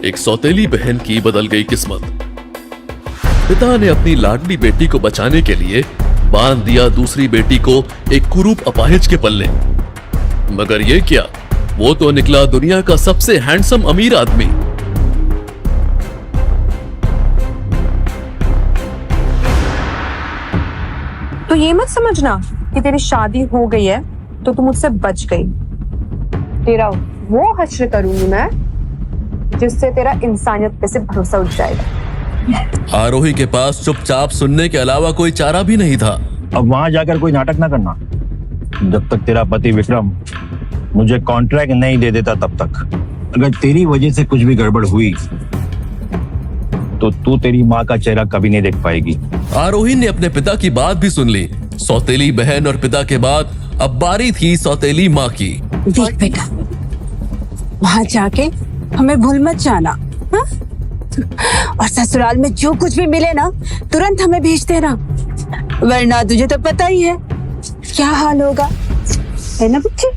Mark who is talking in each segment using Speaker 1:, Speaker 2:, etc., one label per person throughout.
Speaker 1: एक सौतेली बहन की बदल गई किस्मत। पिता ने अपनी लाडली बेटी को बचाने के लिए बांध दिया दूसरी बेटी को एक कुरूप अपाहिज के पल्ले। मगर ये क्या, वो तो निकला दुनिया का सबसे हैंडसम अमीर आदमी।
Speaker 2: तो ये मत समझना कि तेरी शादी हो गई है तो तू मुझसे बच गई। तेरा वो हश्र करूंगी मैं जिससे तेरा इंसानियत पे से भरोसा उठ जाएगा।
Speaker 1: आरोही के पास चुपचाप सुनने के अलावा कोई चारा भी नहीं था।
Speaker 3: अब वहां जाकर कोई नाटक ना करना। जब तक तेरा पति विक्रम मुझे कॉन्ट्रैक्ट नहीं दे देता तब तक। अगर तेरी वजह से कुछ भी गड़बड़ हुई तो तू तेरी माँ का चेहरा कभी नहीं देख पाएगी।
Speaker 1: आरोही ने अपने पिता की बात भी सुन ली। सौतेली बहन और पिता के बाद अब बारी थी सौतेली माँ की।
Speaker 4: देख बेटा, वहां जाके हमें भूल मत जाना, हा? और ससुराल में जो कुछ भी मिले ना तुरंत हमें भेज देना, वरना तुझे तो पता ही है क्या हाल होगा, है ना बच्चे?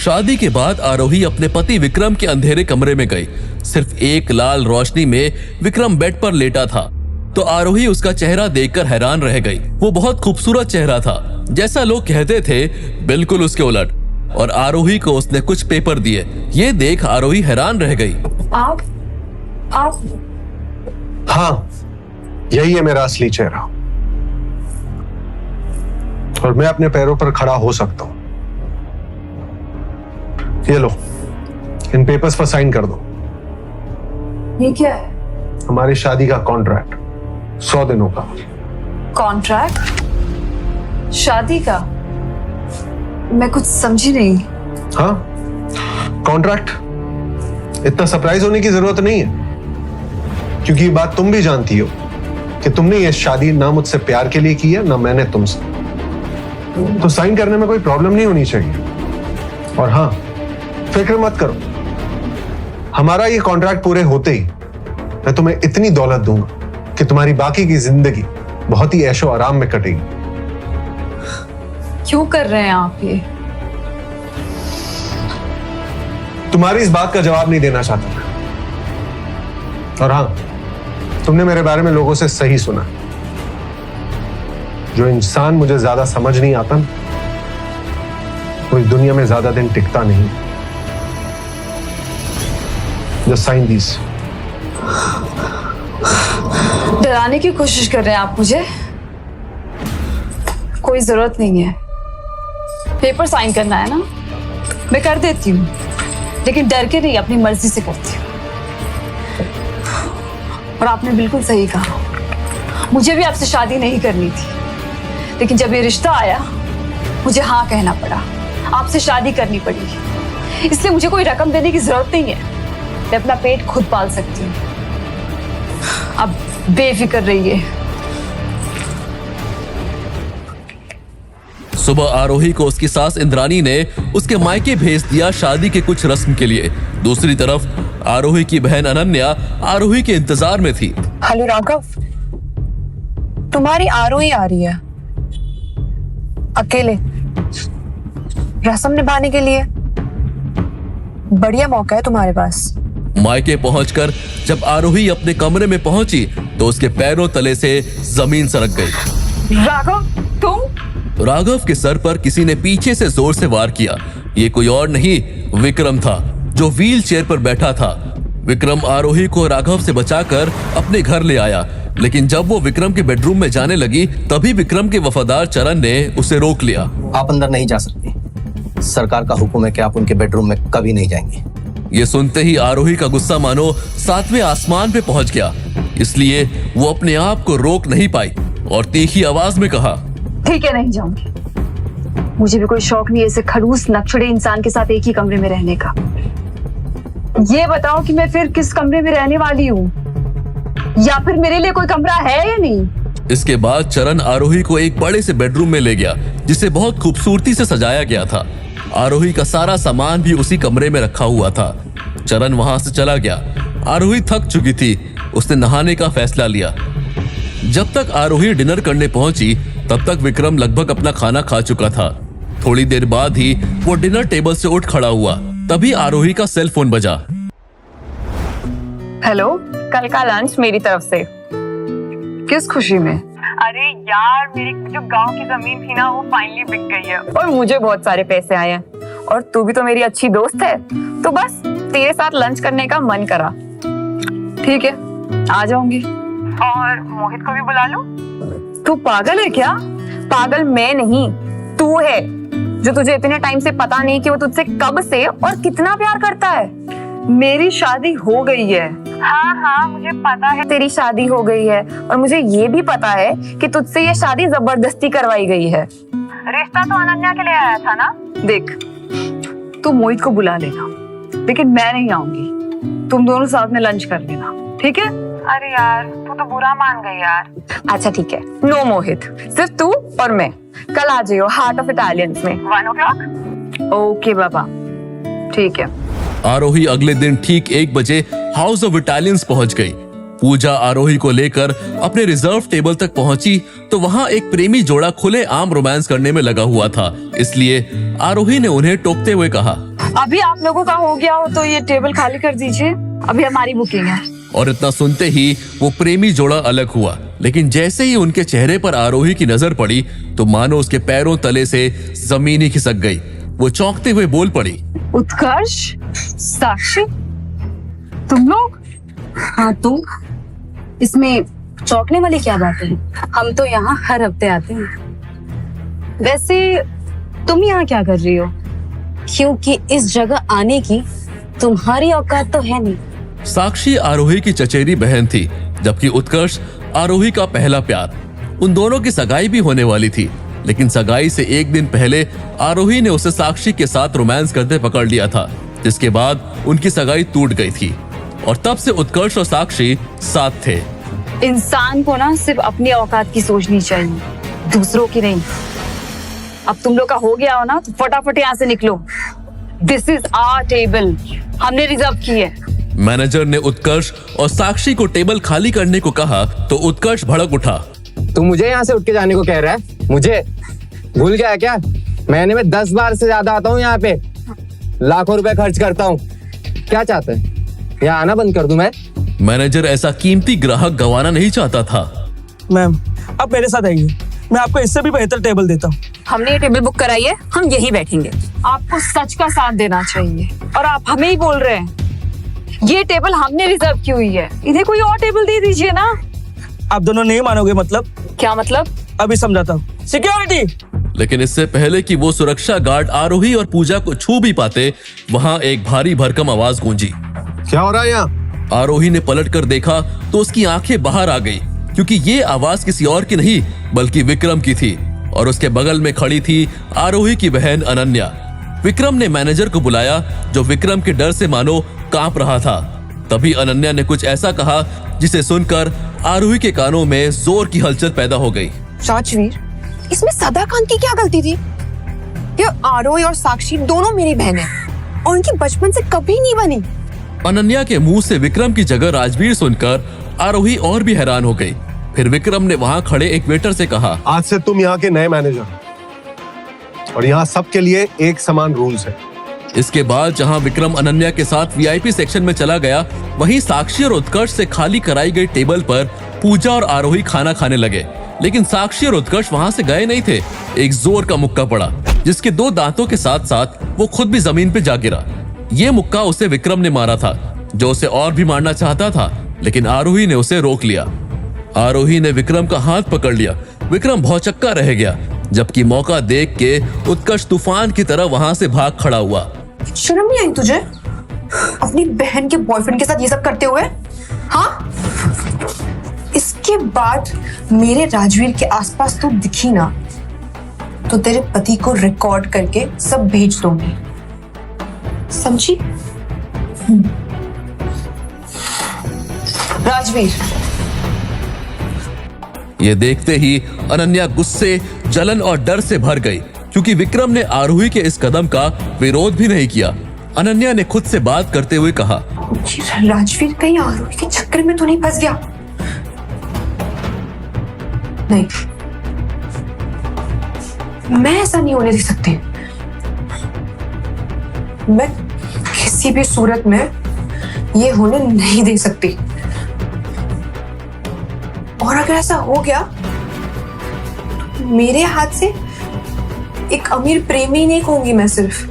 Speaker 1: शादी के बाद आरोही अपने पति विक्रम के अंधेरे कमरे में गई। सिर्फ एक लाल रोशनी में विक्रम बेड पर लेटा था तो आरोही उसका चेहरा देखकर हैरान रह गई। वो बहुत खूबसूरत चेहरा था, जैसा लोग कहते थे, बिल्कुल उसके उलट। और आरोही को उसने कुछ पेपर दिए। ये देख आरोही हैरान रह गई।
Speaker 2: आप
Speaker 5: हाँ, यही है मेरा असली चेहरा और मैं अपने पैरों पर खड़ा हो सकता हूं। ये लो, इन पेपर्स पर साइन कर दो।
Speaker 2: ये क्या है?
Speaker 5: हमारी शादी का कॉन्ट्रैक्ट, 100 दिनों का।
Speaker 6: कॉन्ट्रैक्ट? शादी का? मैं कुछ समझी नहीं।
Speaker 5: हाँ, कॉन्ट्रैक्ट। इतना सरप्राइज होने की जरूरत नहीं है, क्योंकि ये बात तुम भी जानती हो कि तुमने ये शादी ना मुझसे प्यार के लिए की है ना मैंने तुमसे। तो साइन करने में कोई प्रॉब्लम नहीं होनी चाहिए। और हाँ, फिक्र मत करो, हमारा ये कॉन्ट्रैक्ट पूरे होते ही मैं तुम्हें इतनी दौलत दूंगा कि तुम्हारी बाकी की जिंदगी बहुत ही ऐशो आराम में कटेगी।
Speaker 6: क्यों कर रहे हैं आप ये?
Speaker 5: तुम्हारी इस बात का जवाब नहीं देना चाहता मैं। और हाँ, तुमने मेरे बारे में लोगों से सही सुना। जो इंसान मुझे ज्यादा समझ नहीं आता वो इस दुनिया में ज्यादा दिन टिकता नहीं। Just sign this.
Speaker 6: डराने की कोशिश कर रहे हैं आप मुझे? कोई जरूरत नहीं है। पेपर साइन करना है ना, मैं कर देती हूँ, लेकिन डर के नहीं, अपनी मर्जी से करती हूँ। और आपने बिल्कुल सही कहा, मुझे भी आपसे शादी नहीं करनी थी, लेकिन जब ये रिश्ता आया मुझे हाँ कहना पड़ा, आपसे शादी करनी पड़ी। इसलिए मुझे कोई रकम देने की जरूरत नहीं है, मैं अपना पेट खुद पाल सकती हूँ। अब बेफिक्र रहिए।
Speaker 1: सुबह आरोही को उसकी सास इंद्रानी ने उसके मायके भेज दिया शादी के कुछ रस्म के लिए। दूसरी तरफ आरोही की बहन अनन्या आरोही के इंतजार में थी।
Speaker 2: हेलो राघव, तुम्हारी आरोही आ रही है अकेले रस्म निभाने के लिए। बढ़िया मौका है तुम्हारे पास।
Speaker 1: मायके पहुंचकर जब आरोही अपने कमरे में पहुंची तो उसके पैरों तले से जमीन सरक गई।
Speaker 2: राघव, तुम?
Speaker 1: राघव के सर पर किसी ने पीछे से जोर से वार किया। ये कोई और नहीं, विक्रम था, जो व्हील चेयर पर बैठा था। विक्रम आरोही को राघव से बचाकर अपने घर ले आया, लेकिन जब वो विक्रम के बेडरूम में जाने लगी तभी विक्रम के वफादार चरण ने उसे रोक लिया।
Speaker 7: आप अंदर नहीं जा सकते। सरकार का हुक्म है कि आप उनके बेडरूम में कभी नहीं जाएंगे।
Speaker 1: ये सुनते ही आरोही का गुस्सा मानो 7वें आसमान पे पहुंच गया, इसलिए वो अपने आप को रोक नहीं पाई और तीखी आवाज में कहा,
Speaker 6: ठीक है, नहीं जाऊंगी। मुझे भी कोई शौक नहीं है ऐसे खड़ूस नक्शड़े इंसान के साथ एक ही कमरे में रहने का। ये बताओ कि मैं फिर किस कमरे में रहने वाली हूँ, या फिर मेरे लिए कोई कमरा है या नहीं?
Speaker 1: इसके बाद चरण आरोही को एक बड़े से बेडरूम में ले गया, जिसे बहुत खूबसूरती से सजाया गया था। आरोही का सारा सामान भी उसी कमरे में रखा हुआ था। चरण वहां से चला गया। आरोही थक चुकी थी, उसने नहाने का फैसला लिया। जब तक आरोही डिनर करने पहुंची तब तक विक्रम लगभग अपना खाना खा चुका था। थोड़ी देर बाद ही वो डिनर टेबल से उठ खड़ा हुआ। तभी आरोही का सेल फोन बजा।
Speaker 2: हेलो, कल का लंच मेरी तरफ से। किस खुशी में? अरे यार, मेरी जो गांव की जमीन थी ना, वो फाइनली बिक गई है और मुझे बहुत सारे पैसे आए हैं। और तू भी तो मेरी अच्छी दोस्त है, तो बस तेरे साथ लंच करने का मन करा। ठीक है, आ जाऊंगी। और मोहित को भी बुला लो। तू पागल है क्या? पागल मैं नहीं, तू है, जो तुझे इतने टाइम से पता नहीं कि वो तुझसे कब से और कितना प्यार करता है। मेरी शादी हो गई है। हाँ, मुझे पता है तेरी शादी हो गई है, और मुझे ये भी पता है कि तुझसे ये शादी जबरदस्ती करवाई गई है। रिश्ता तो अनन्या के लिए आया था ना। देख, तू मोहित को बुला लेना, लेकिन मैं नहीं आऊंगी। तुम दोनों साथ में लंच कर लेना, ठीक है? अरे यार, तू तो बुरा मान गई यार। अच्छा ठीक है, नो मोहित, सिर्फ तू और मैं। कल आ जाइयो हार्ट ऑफ इटालियंस में 1 o'clock। ओके बाबा, ठीक है।
Speaker 1: आरोही अगले दिन ठीक 1 बजे हाउस ऑफ इटालियंस पहुंच गई। पूजा आरोही को लेकर अपने रिजर्व टेबल तक पहुंची तो वहां एक प्रेमी जोड़ा खुले आम रोमांस करने में लगा हुआ था, इसलिए आरोही ने उन्हें टोकते हुए कहा,
Speaker 6: अभी आप लोगों का हो गया हो तो ये टेबल खाली कर दीजिए, अभी हमारी बुकिंग है।
Speaker 1: और इतना सुनते ही वो प्रेमी जोड़ा अलग हुआ। लेकिन जैसे ही उनके चेहरे पर आरोही की नजर पड़ी तो मानो उसके पैरों तले से जमीन ही खिसक गई। वो चौंकते हुए बोल पड़ी,
Speaker 6: उत्कर्ष, साक्षी, तुम लोग?
Speaker 4: हाँ, तुम? इसमें चौंकने वाली क्या बात है? हम तो यहाँ हर हफ्ते आते हैं। वैसे तुम यहाँ क्या कर रही हो? क्योंकि इस जगह आने की तुम्हारी औकात तो है नहीं।
Speaker 1: साक्षी आरोही की चचेरी बहन थी, जबकि उत्कर्ष आरोही का पहला प्यार। उन दोनों की सगाई भी होने वाली थी, लेकिन सगाई से 1 दिन पहले आरोही ने उसे साक्षी के साथ रोमांस करते पकड़ लिया था, जिसके बाद उनकी सगाई टूट गई थी और तब से उत्कर्ष और साक्षी साथ थे।
Speaker 6: इंसान को ना सिर्फ अपनी औकात की सोचनी चाहिए, दूसरों की नहीं। अब तुम लोग का हो गया हो ना, तो फटाफट यहाँ से निकलो। दिस इज आवर टेबल, हमने रिजर्व की है।
Speaker 1: मैनेजर ने उत्कर्ष और साक्षी को टेबल खाली करने को कहा तो उत्कर्ष भड़क उठा।
Speaker 8: तू मुझे यहाँ से उठ के जाने को कह रहा है? मुझे भूल गया क्या? महीने में 10 बार से ज्यादा आता हूँ यहाँ पे, लाखों रुपए खर्च करता हूँ। क्या चाहते हैं, यहाँ आना बंद कर दूं मैं?
Speaker 1: मैनेजर ऐसा कीमती ग्राहक गंवाना नहीं चाहता था।
Speaker 9: मैम, आप मेरे साथ आइए, मैं आपको इससे भी बेहतर टेबल देता हूँ।
Speaker 6: हमने ये टेबल बुक कराई है, हम यहीं बैठेंगे। आपको सच का साथ देना चाहिए, और आप हमें ही बोल रहे हैं। ये टेबल हमने रिजर्व की हुई है, इन्हें कोई और टेबल दे दीजिए ना।
Speaker 9: आप दोनों नहीं मानोगे। मतलब?
Speaker 6: क्या मतलब?
Speaker 9: अभी समझाता हूँ। सिक्योरिटी!
Speaker 1: लेकिन इससे पहले कि वो सुरक्षा गार्ड आरोही और पूजा को छू भी पाते, वहां एक भारी भरकम आवाज गूंजी।
Speaker 5: क्या हो रहा है यहाँ?
Speaker 1: आरोही ने पलटकर देखा तो उसकी आंखें बाहर आ गई, क्योंकि ये आवाज किसी और की नहीं बल्कि विक्रम की थी, और उसके बगल में खड़ी थी आरोही की बहन अनन्या। विक्रम ने मैनेजर को बुलाया, जो विक्रम के डर से मानो कांप रहा था। तभी अनन्या ने कुछ ऐसा कहा जिसे सुनकर आरोही के कानों में जोर की हलचल पैदा हो गई।
Speaker 2: राजवीर, इसमें सदाकांत की क्या गलती थी? ये आरोही और साक्षी दोनों मेरी बहन हैं और उनकी बचपन से कभी नहीं बनी।
Speaker 1: अनन्या के मुंह से विक्रम की जगह राजवीर सुनकर आरोही और भी हैरान हो गई। फिर विक्रम ने वहां खड़े एक वेटर से कहा,
Speaker 5: आज से तुम यहाँ के नए मैनेजर, और यहाँ सबके लिए एक समान रूल्स है।
Speaker 1: इसके बाद जहां विक्रम अनन्या के साथ वीआईपी सेक्शन में चला गया, वहीं साक्षी और उत्कर्ष से खाली कराई गई टेबल पर पूजा और आरोही खाना खाने लगे। लेकिन साक्षी और उत्कर्ष वहां से गए नहीं थे। एक जोर का मुक्का पड़ा, जिसके 2 दांतों के साथ साथ वो खुद भी जमीन पे जा गिरा। ये मुक्का उसे विक्रम ने मारा था, जो उसे और भी मारना चाहता था, लेकिन आरोही ने उसे रोक लिया। आरोही ने विक्रम का हाथ पकड़ लिया। विक्रम भौचक्का रह गया, जबकि मौका देख के उत्कर्ष तूफान की तरह वहां से भाग खड़ा हुआ।
Speaker 2: शर्म नहीं आई तुझे अपनी बहन के बॉयफ्रेंड के साथ ये सब करते हुए? हाँ, इसके बाद मेरे राजवीर के आसपास तू दिखी ना तो तेरे पति को रिकॉर्ड करके सब भेज दूंगी, समझी? राजवीर।
Speaker 1: ये देखते ही अनन्या गुस्से, जलन और डर से भर गई, क्योंकि विक्रम ने आरोही के इस कदम का विरोध भी नहीं किया। अनन्या ने खुद से बात करते हुए कहा,
Speaker 2: राजवीर कहीं आरोही के चक्कर में तो नहीं फंस गया? नहीं, मैं ऐसा नहीं होने दे सकती। मैं किसी भी सूरत में ये होने नहीं दे सकती। और अगर ऐसा हो गया तो मेरे हाथ से एक अमीर प्रेमी नहीं कहूंगी मैं सिर्फ,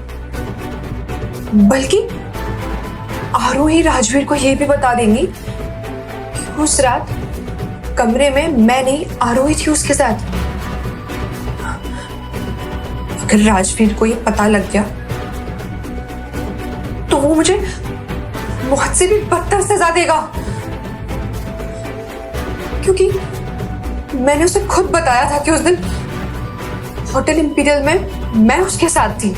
Speaker 2: बल्कि आरोही राजवीर को यह भी बता देंगी कि उस रात कमरे में मैं नहीं आरोही थी उसके साथ। अगर राजवीर को ये पता लग गया तो वो मुझे मौत से भी बदतर सजा देगा, क्योंकि मैंने उसे खुद बताया था कि उस दिन होटल इंपीरियल में मैं उसके साथ थी।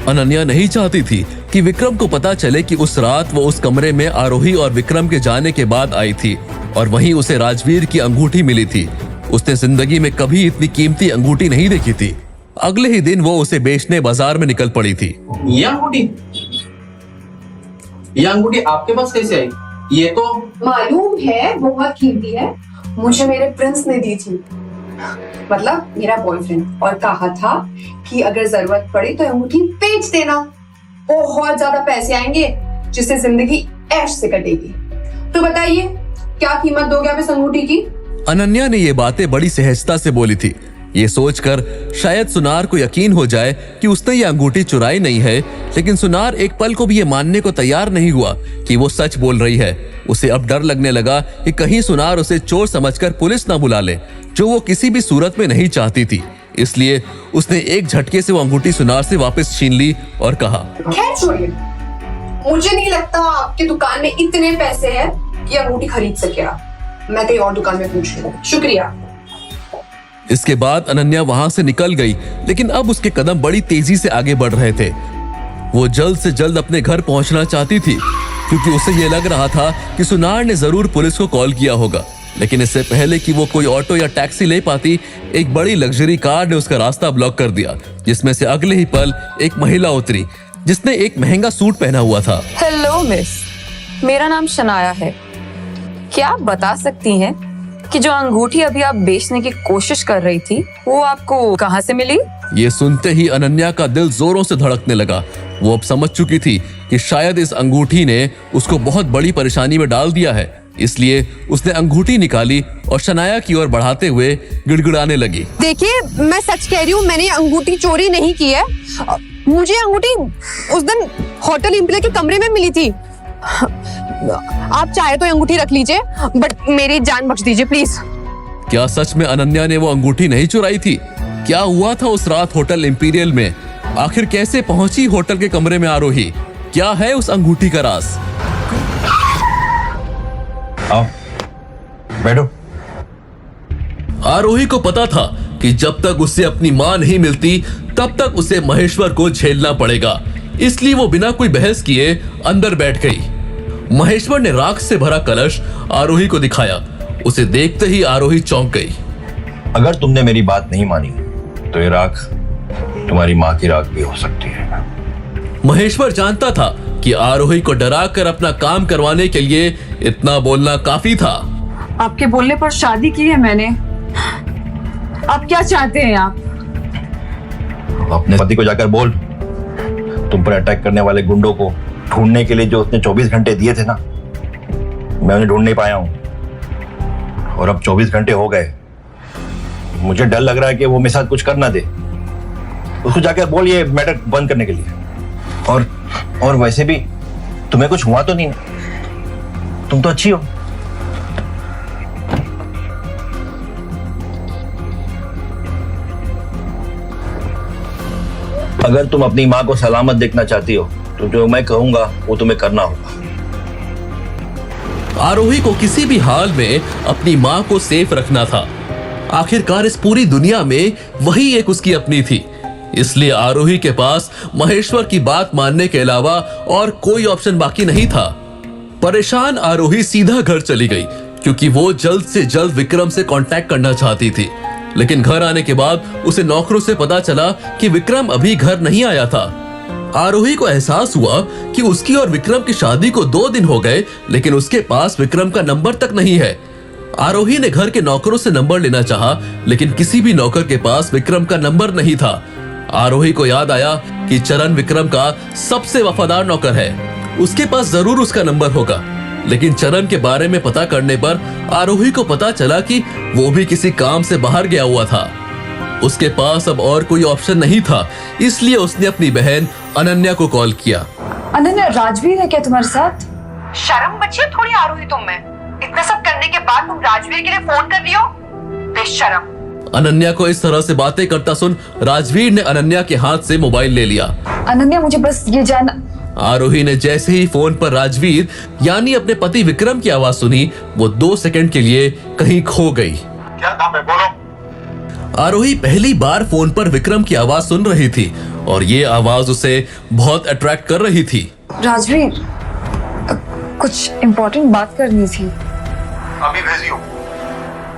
Speaker 1: अनन्या नहीं चाहती थी कि विक्रम को पता चले कि उस रात वो उस कमरे में आरोही और विक्रम के जाने के बाद आई थी और वहीं उसे राजवीर की अंगूठी मिली थी। उसने जिंदगी में कभी इतनी कीमती अंगूठी नहीं देखी थी। अगले ही दिन वो उसे बेचने बाजार में निकल पड़ी थी।
Speaker 10: ये अंगूठी आपके पास कैसे आई? ये तो
Speaker 2: मालूम है बहुत कीमती है, मुझे मेरे प्रिंस ने दी थी, मतलब मेरा बॉयफ्रेंड, और कहा था कि अगर जरूरत पड़े तो अंगूठी बेच देना, बहुत ज्यादा पैसे आएंगे जिससे जिंदगी ऐश से कटेगी। तो बताइए क्या कीमत दोगे आप इस अंगूठी की?
Speaker 1: अनन्या ने ये बातें बड़ी सहजता से बोली थी। ये सोचकर शायद सुनार को यकीन हो जाए कि उसने ये अंगूठी चुराई नहीं है, लेकिन सुनार एक पल को भी ये मानने को तैयार नहीं हुआ कि वो सच बोल रही है। उसे अब डर लगने लगा कि कहीं सुनार उसे चोर समझकर पुलिस ना बुला ले, जो वो किसी भी सूरत में नहीं चाहती थी। इसलिए उसने एक झटके से वो अंगूठी सुनार से वापस छीन ली और कहा,
Speaker 2: खैर छोड़िए, मुझे नहीं लगता आपकी दुकान में इतने पैसे हैं कि अंगूठी खरीद सके आप। मैं कहीं और दुकान में पूछ लूं। शुक्रिया।
Speaker 1: इसके बाद अनन्या वहां से निकल गई, लेकिन अब उसके कदम बड़ी तेजी से आगे बढ़ रहे थे। वो जल्द से जल्द अपने घर पहुंचना चाहती थी, क्योंकि उसे ये लग रहा था कि सुनार ने जरूर पुलिस को कॉल किया होगा। लेकिन इससे पहले कि वो कोई ऑटो या टैक्सी ले पाती, एक बड़ी लग्जरी कार ने उसका रास्ता ब्लॉक कर दिया, जिसमें से अगले ही पल एक महिला उतरी जिसने एक महंगा सूट पहना हुआ था।
Speaker 6: हेलो मिस, मेरा नाम शनाया है। क्या आप बता सकती हैं कि जो अंगूठी अभी आप बेचने की कोशिश कर रही थी वो आपको कहां से मिली?
Speaker 1: ये सुनते ही अनन्या का दिल जोरों से धड़कने लगा। वो अब समझ चुकी थी कि शायद इस अंगूठी ने उसको बहुत बड़ी परेशानी में डाल दिया है। इसलिए उसने अंगूठी निकाली और शनाया की ओर बढ़ाते हुए गिड़गिड़ाने लगी।
Speaker 2: देखिए, मैं सच कह रही हूँ, मैंने अंगूठी चोरी नहीं की है। मुझे अंगूठी उस दिन होटल इंपीरियल के कमरे में मिली थी। आप चाहे तो अंगूठी रख लीजिए, बट मेरी जान बख्श दीजिए प्लीज।
Speaker 1: क्या सच में अनन्या ने वो अंगूठी नहीं चुराई थी? क्या हुआ था उस रात होटल इंपीरियल में? आखिर कैसे पहुंची होटल के कमरे में आरोही? क्या है उस अंगूठी का राज?
Speaker 3: आओ बैठो।
Speaker 1: आरोही को पता था कि जब तक उसे अपनी मां नहीं मिलती तब तक उसे महेश्वर को झेलना पड़ेगा। इसलिए वो बिना कोई बहस किए अंदर बैठ गई। महेश्वर ने राख से भरा कलश आरोही को दिखाया। उसे देखते ही आरोही चौंक गई।
Speaker 3: अगर तुमने मेरी बात नहीं मानी तो ये राख तुम्हारी माँ की राख भी हो सकती है।
Speaker 1: महेश्वर जानता था कि आरोही को डराकर अपना काम करवाने के लिए इतना बोलना काफी था।
Speaker 6: आपके बोलने पर शादी की है मैंने। आप क्या चाहते हैं? आप
Speaker 3: अपने पति को जाकर बोल, तुम पर अटैक करने वाले गुंडों को ढूंढने के लिए जो उसने 24 घंटे दिए थे ना, मैं उन्हें ढूंढ नहीं पाया हूं। और अब 24 घंटे हो गए। मुझे डर लग रहा है कि वो मेरे साथ कुछ कर ना दे। उसको जाकर बोल ये मैटर बंद करने के लिए। और वैसे भी तुम्हें कुछ हुआ तो नहीं ना? तुम तो अच्छी हो। अगर तुम अपनी माँ को सलामत देखना चाहती हो तो जो मैं कहूंगा वो तुम्हें करना होगा।
Speaker 1: आरोही को किसी भी हाल में अपनी माँ को सेफ रखना था। आखिरकार इस पूरी दुनिया में वही एक उसकी अपनी थी। इसलिए आरोही के पास महेश्वर की बात मानने के अलावा और कोई ऑप्शन बाकी नहीं था। परेशान आरोही सीधा घर चली गई, क्योंकि वो जल्द से जल्द विक्रम से कांटेक्ट करना चाहती थी। लेकिन घर आने के बाद उसे नौकरों से पता चला कि विक्रम अभी घर नहीं आया था। आरोही को एहसास हुआ कि उसकी और विक्रम की शादी को 2 दिन हो गए, लेकिन उसके पास विक्रम का नंबर तक नहीं है। आरोही ने घर के नौकरों से नंबर लेना चाहा, लेकिन किसी भी नौकर के पास विक्रम का नंबर नहीं था। आरोही को याद आया कि चरण विक्रम का सबसे वफादार नौकर है। उसके पास जरूर उसका नंबर होगा। लेकिन चरण के बारे में पता करने पर आरोही को पता चला कि वो भी किसी काम से बाहर गया हुआ था। उसके पास अब और कोई ऑप्शन नहीं था, इसलिए उसने अपनी बहन अनन्या को कॉल किया।
Speaker 6: अनन्या, राजवीर है क्या तुम्हारे साथ?
Speaker 2: शर्म बची है थोड़ी आरोही तुम में? इतना सब करने के बाद तुम राजवीर के लिए फोन कर रही हो? बेशर्म।
Speaker 1: अनन्या को इस तरह से बातें करता सुन राजवीर ने अनन्या के हाथ से मोबाइल ले लिया।
Speaker 6: अनन्या, मुझे बस ये जानना।
Speaker 1: आरोही ने जैसे ही फोन पर राजवीर यानी अपने पति विक्रम की आवाज सुनी, वो 2 सेकंड के लिए कहीं खो गई।
Speaker 3: क्या काम है, बोलो।
Speaker 1: आरोही पहली बार फोन पर विक्रम की आवाज सुन रही थी और ये आवाज उसे बहुत अट्रैक्ट कर रही थी।
Speaker 6: राजवीर, कुछ इम्पोर्टेंट बात करनी थी।
Speaker 3: अभी भेजियो,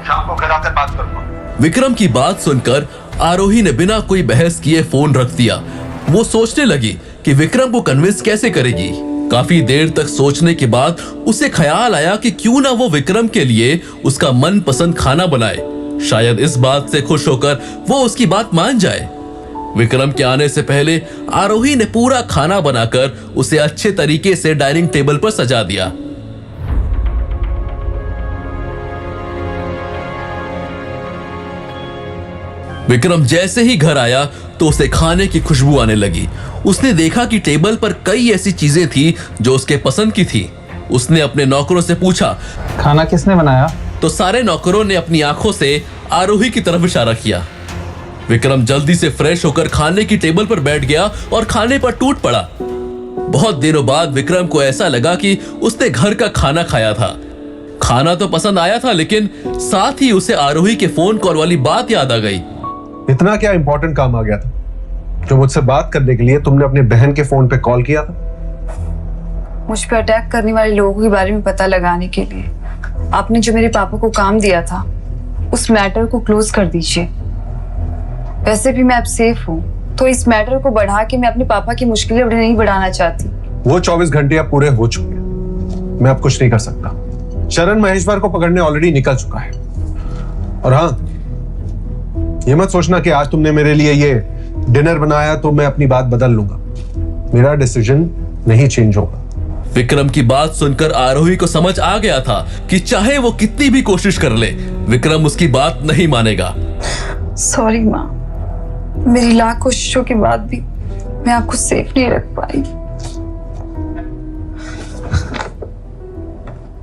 Speaker 3: शाम को घर आकर बात करूंगा।
Speaker 1: विक्रम की बात सुनकर आरोही ने बिना कोई बहस किए फोन रख दिया। वो सोचने लगी कि विक्रम को कन्विंस कैसे करेगी। काफी देर तक सोचने के बाद उसे ख्याल आया कि क्यों ना वो विक्रम के लिए उसका मनपसंद खाना बनाए। शायद इस बात से खुश होकर वो उसकी बात मान जाए। विक्रम के आने से पहले आरोही ने पूरा खाना बनाकर उसे अच्छे तरीके से डाइनिंग टेबल पर सजा दिया। विक्रम जैसे ही घर आया तो उसे खाने की खुशबू आने लगी। उसने देखा कि टेबल पर कई ऐसी चीजें थी जो उसके पसंद की थी। उसने अपने नौकरों से पूछा,
Speaker 10: खाना किसने बनाया?
Speaker 1: तो सारे नौकरों ने अपनी आंखों से आरोही की तरफ इशारा किया। विक्रम जल्दी से फ्रेश होकर खाने की टेबल पर बैठ गया और खाने पर टूट पड़ा। बहुत दिनों बाद विक्रम को ऐसा लगा कि उसने घर का खाना खाया था। खाना तो पसंद आया था, लेकिन साथ ही उसे आरोही के फोन कॉल वाली बात याद आ गई।
Speaker 5: इतना क्या इंपॉर्टेंट काम आ गया था जो मुझसे बात करने के लिए तुमने अपने बहन के फोन पे कॉल किया था?
Speaker 6: मुझ पर अटैक करने वाले लोगों के बारे में पता लगाने के लिए आपने जो मेरे पापा को काम दिया था, उस मैटर को क्लोज कर दीजिए। वैसे भी मैं अब सेफ हूँ, तो इस मैटर को बढ़ा के मैं अपने पापा की मुश्किलें नहीं बढ़ाना चाहती।
Speaker 5: वो 24 घंटे अब पूरे हो चुके हैं। मैं अब कुछ नहीं कर सकता। चरण महेश्वर को पकड़ने ऑलरेडी निकल चुका है। और हाँ, ये मत सोचना कि आज तुमने मेरे लिए ये डिनर बनाया तो मैं अपनी बात बदल लूंगा। मेरा डिसीजन नहीं चेंज होगा।
Speaker 1: विक्रम की बात सुनकर आरोही को समझ आ गया था कि चाहे वो कितनी भी कोशिश कर ले, विक्रम उसकी बात नहीं मानेगा।
Speaker 6: सॉरी माँ, मेरी लाख कोशिशों के बाद भी मैं आपको सेफ नहीं रख पाई।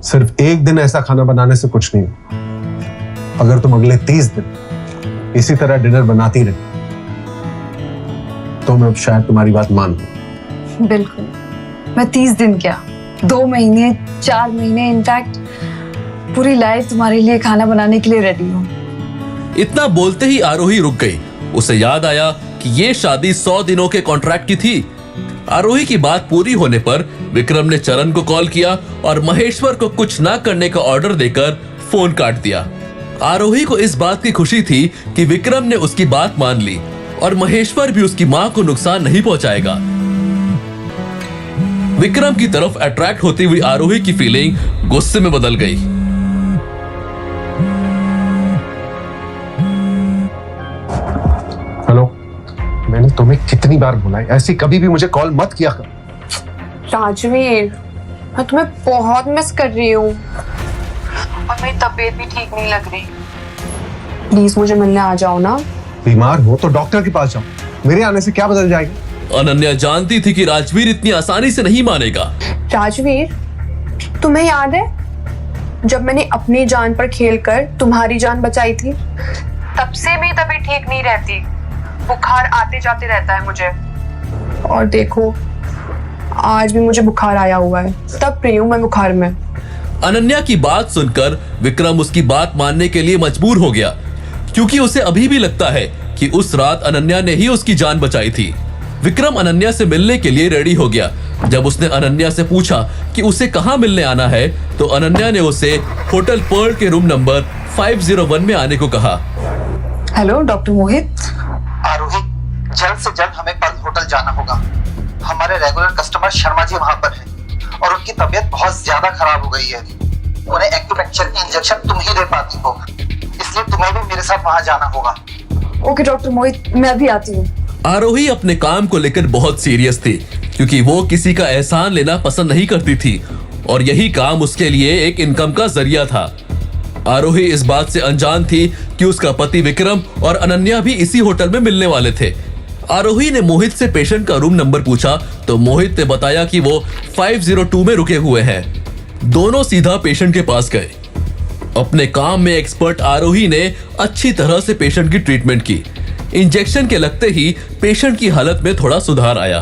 Speaker 5: सिर्फ एक दिन ऐसा खाना बनाने से कुछ नहीं होगा। अगर तुम अगले 30 दिन इसी तरह डिनर बनाती रही तो मैं अब शायद तुम्हारी बात मान लूं।
Speaker 6: बिल्कुल, मैं 30 दिन क्या, 2 महीने, 4 महीने, इनफैक्ट पूरी लाइफ तुम्हारे लिए खाना बनाने के लिए रेडी हूँ।
Speaker 1: इतना बोलते ही आरोही रुक गई। उसे याद आया कि ये शादी 100 दिनों के कॉन्ट्रैक्ट की थी। आरोही की बात पूरी होने पर विक्रम ने चरण को कॉल किया और महेश्वर को कुछ ना करने का ऑर्डर देकर फोन काट दिया। आरोही को इस बात की खुशी थी कि विक्रम ने उसकी बात मान ली और महेश्वर भी उसकी मां को नुकसान नहीं पहुंचाएगा। विक्रम की तरफ अट्रैक्ट होती हुई आरोही की फीलिंग गुस्से में बदल गई।
Speaker 5: हेलो, मैंने तुम्हें कितनी बार बोला है ऐसी कभी भी मुझे कॉल मत किया कर।
Speaker 2: राजवीर, मैं तुम्हें बहुत मिस कर रही हूँ और मेरी तबीयत भी ठीक नहीं लग रही। प्लीज मुझे मिलने आ जाओ ना।
Speaker 5: बीमार हो तो डॉक्टर के पास जाओ। मेरे आने से क्या बदल जाएगा?
Speaker 1: अनन्या जानती थी कि राजवीर इतनी आसानी से नहीं मानेगा।
Speaker 2: राजवीर, तुम्हें याद है जब मैंने अपनी जान पर खेलकर तुम्हारी जान बचाई थी? तब से भी तबीयत ठीक नहीं रहती। बुखार आते जाते रहता है मुझे। और देखो, आज भी मुझे बुखार आया हुआ है। तब रही हूं मैं बुखार में।
Speaker 1: अनन्या की बात सुनकर विक्रम उसकी बात मानने के लिए मजबूर हो गया, क्योंकि उसे अभी भी लगता है कि उस रात अनन्या ने ही उसकी जान बचाई थी। विक्रम अनन्या से मिलने के लिए रेडी हो गया। जब उसने अनन्या से पूछा कि उसे कहां मिलने आना है, तो अनन्या ने उसे होटल पर्ल के रूम नंबर 501 में आने को कहा।
Speaker 6: हेलो डॉक्टर मोहित।
Speaker 11: आरोही, जल्द से जल्द हमें पर्ल होटल जाना होगा। हमारे रेगुलर कस्टमर शर्मा जी वहाँ पर हैं और उनकी तबीयत बहुत ज्यादा खराब हो गई है। उन्हें एक्यूपंक्चर की इंजेक्शन तुम ही दे पाती हो, इसलिए तुम्हें भी मेरे साथ वहाँ जाना होगा।
Speaker 6: ओके डॉक्टर मोहित, मैं अभी आती हूँ।
Speaker 1: आरोही अपने काम को लेकर बहुत सीरियस थी, क्योंकि वो किसी का एहसान लेना पसंद नहीं करती थी और यही काम उसके लिए एक इनकम का जरिया था। आरोही इस बात से अनजान थी कि उसका पति विक्रम और अनन्या भी इसी होटल में मिलने वाले थे। आरोही ने मोहित से पेशेंट का रूम नंबर पूछा तो मोहित ने बताया कि वो 502 में रुके हुए हैं। दोनों सीधा पेशेंट के पास गए। अपने काम में एक्सपर्ट आरोही ने अच्छी तरह से पेशेंट की ट्रीटमेंट की। इंजेक्शन के लगते ही पेशेंट की हालत में थोड़ा सुधार आया।